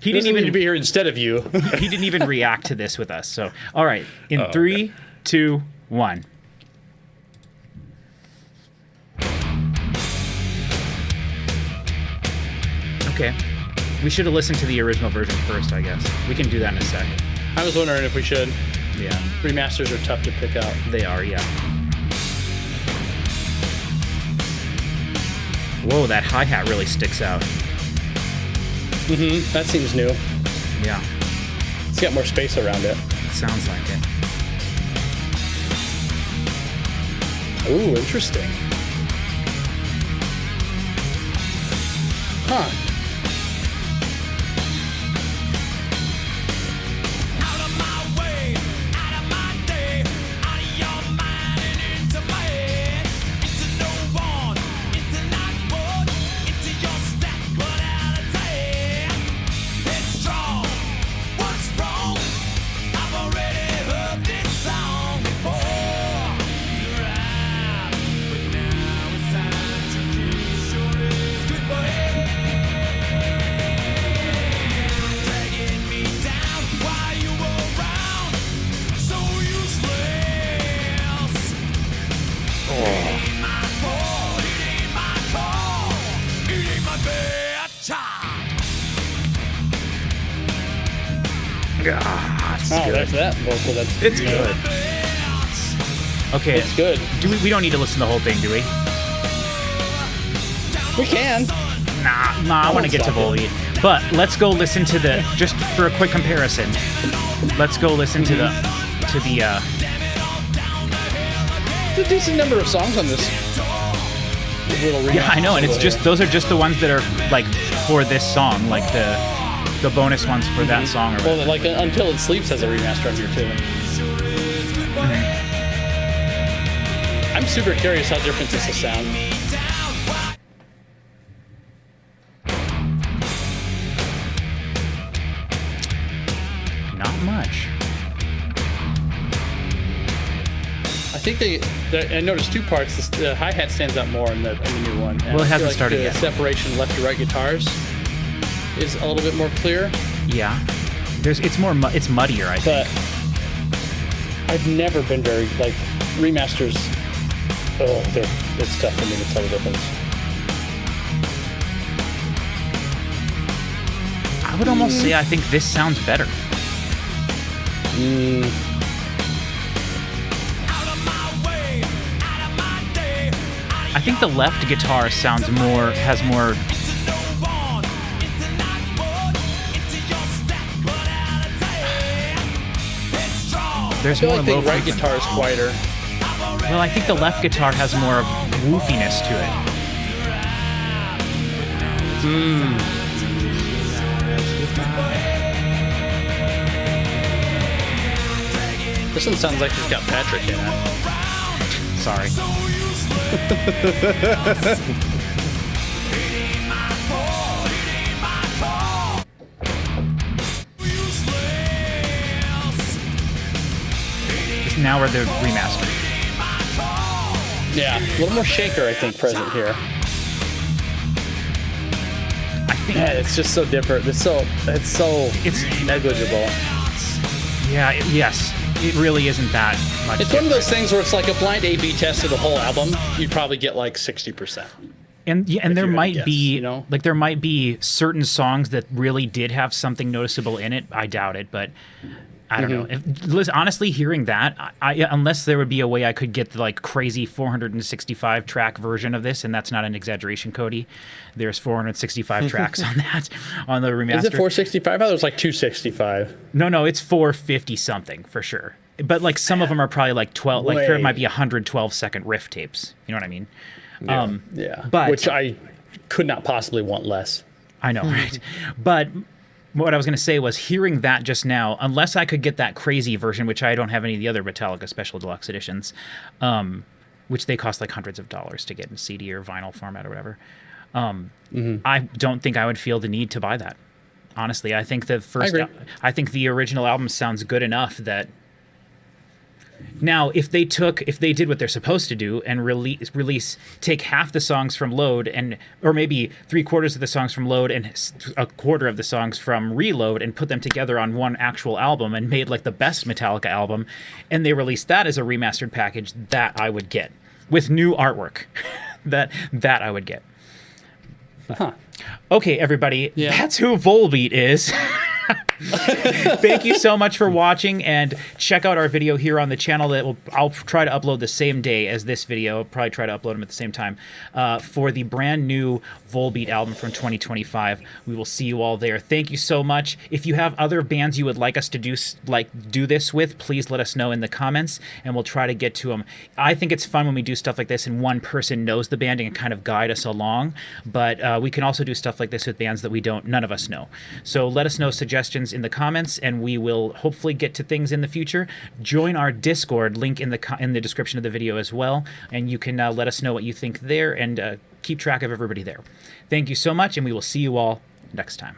didn't even need to be here instead of you. he didn't even react to this with us. So, all right, in 3, 2, 1. Okay. We should have listened to the original version first, I guess. We can do that in a sec. I was wondering if we should. Yeah, Remasters are tough to pick out. they are, yeah. Whoa, that hi-hat really sticks out. That seems new. Yeah, It's got more space around it. it sounds like it. Ooh, interesting. Huh. Out of my way, out of my day, out of your mind and into my head. Into no one, into not one, into your step, but out of day. It's strong. What's wrong? I've already heard this song before. You're out, but now it's time to kiss your ass goodbye. Dragging me down while you were around, so useless. It ain't my fault, it ain't my call, it ain't my bad time. Oh, there's that vocal. That's It's good. Okay, It's good. we don't need to listen to the whole thing, do we? We can. Nah, I want to get to Volbeat. But let's go listen to the, just for a quick comparison, let's go listen to the There's a decent number of songs on this. Little yeah, I know, and it's just, those are just the ones that are, like, for this song, like the bonus ones for that song or whatever. Well, like Until It Sleeps has a remaster on here too. I'm super curious how different this will sound. Not much. I think I noticed two parts. The hi-hat stands out more in the new one. And Well, it I feel hasn't like started the yet. separation left to right guitars is a little bit more clear, Yeah. It's more, it's muddier, I think. but I've never been very, like, remasters. Oh, it's tough for me to tell the difference. I would almost say I think this sounds better. I think the left guitar sounds more, has more, there's I feel more like the low right frequency. guitar is quieter. Well, I think the left guitar has more woofiness to it. This one sounds like it's got Patrick in it. Sorry. Now we're the remaster. Yeah, a little more shaker, I think, present here. I think Yeah, it's just so different. It's so It's- negligible. yeah, yes. It really isn't that much. It's one of those things where it's like a blind A/B test of the whole album. You'd probably get like 60%. And yeah, and there you had to might guess, be you know? like there might be certain songs that really did have something noticeable in it. I doubt it, but I don't know. Honestly, hearing that, I unless there would be a way I could get the like crazy 465 track version of this, and that's not an exaggeration, Cody. There's 465 tracks on that on the remaster. Is it 465? I thought it was like 265. No, it's 450 something for sure. But like some of them are probably like 12. Like there Way. might be 112-second riff tapes. You know what I mean? Yeah. But- Which I could not possibly want less. I know, right? But what I was going to say was hearing that just now, unless I could get that crazy version, which I don't have any of the other Metallica special deluxe editions, which they cost like hundreds of dollars to get in CD or vinyl format or whatever. I don't think I would feel the need to buy that. Honestly, I think the first, agree. I think the original album sounds good enough that Now, if they did what they're supposed to do and take half the songs from Load or maybe 3/4 of the songs from Load and a quarter of the songs from Reload and put them together on one actual album and made like the best Metallica album, and they released that as a remastered package, that I would get with new artwork. that I would get. Huh. Okay, everybody, Yeah. that's who Volbeat is. Thank you so much for watching, and check out our video here on the channel. I'll try to upload the same day as this video. I'll probably try to upload them at the same time for the brand new Volbeat album from 2025. We will see you all there. Thank you so much. If you have other bands you would like us to do this with, please let us know in the comments, and we'll try to get to them. I think it's fun when we do stuff like this and one person knows the band and can kind of guide us along, but we can also do stuff like this with bands that none of us know. So let us know suggestions in the comments, and we will hopefully get to things in the future. Join our Discord, link in the description of the video as well, and you can let us know what you think there, and keep track of everybody there. Thank you so much, and we will see you all next time.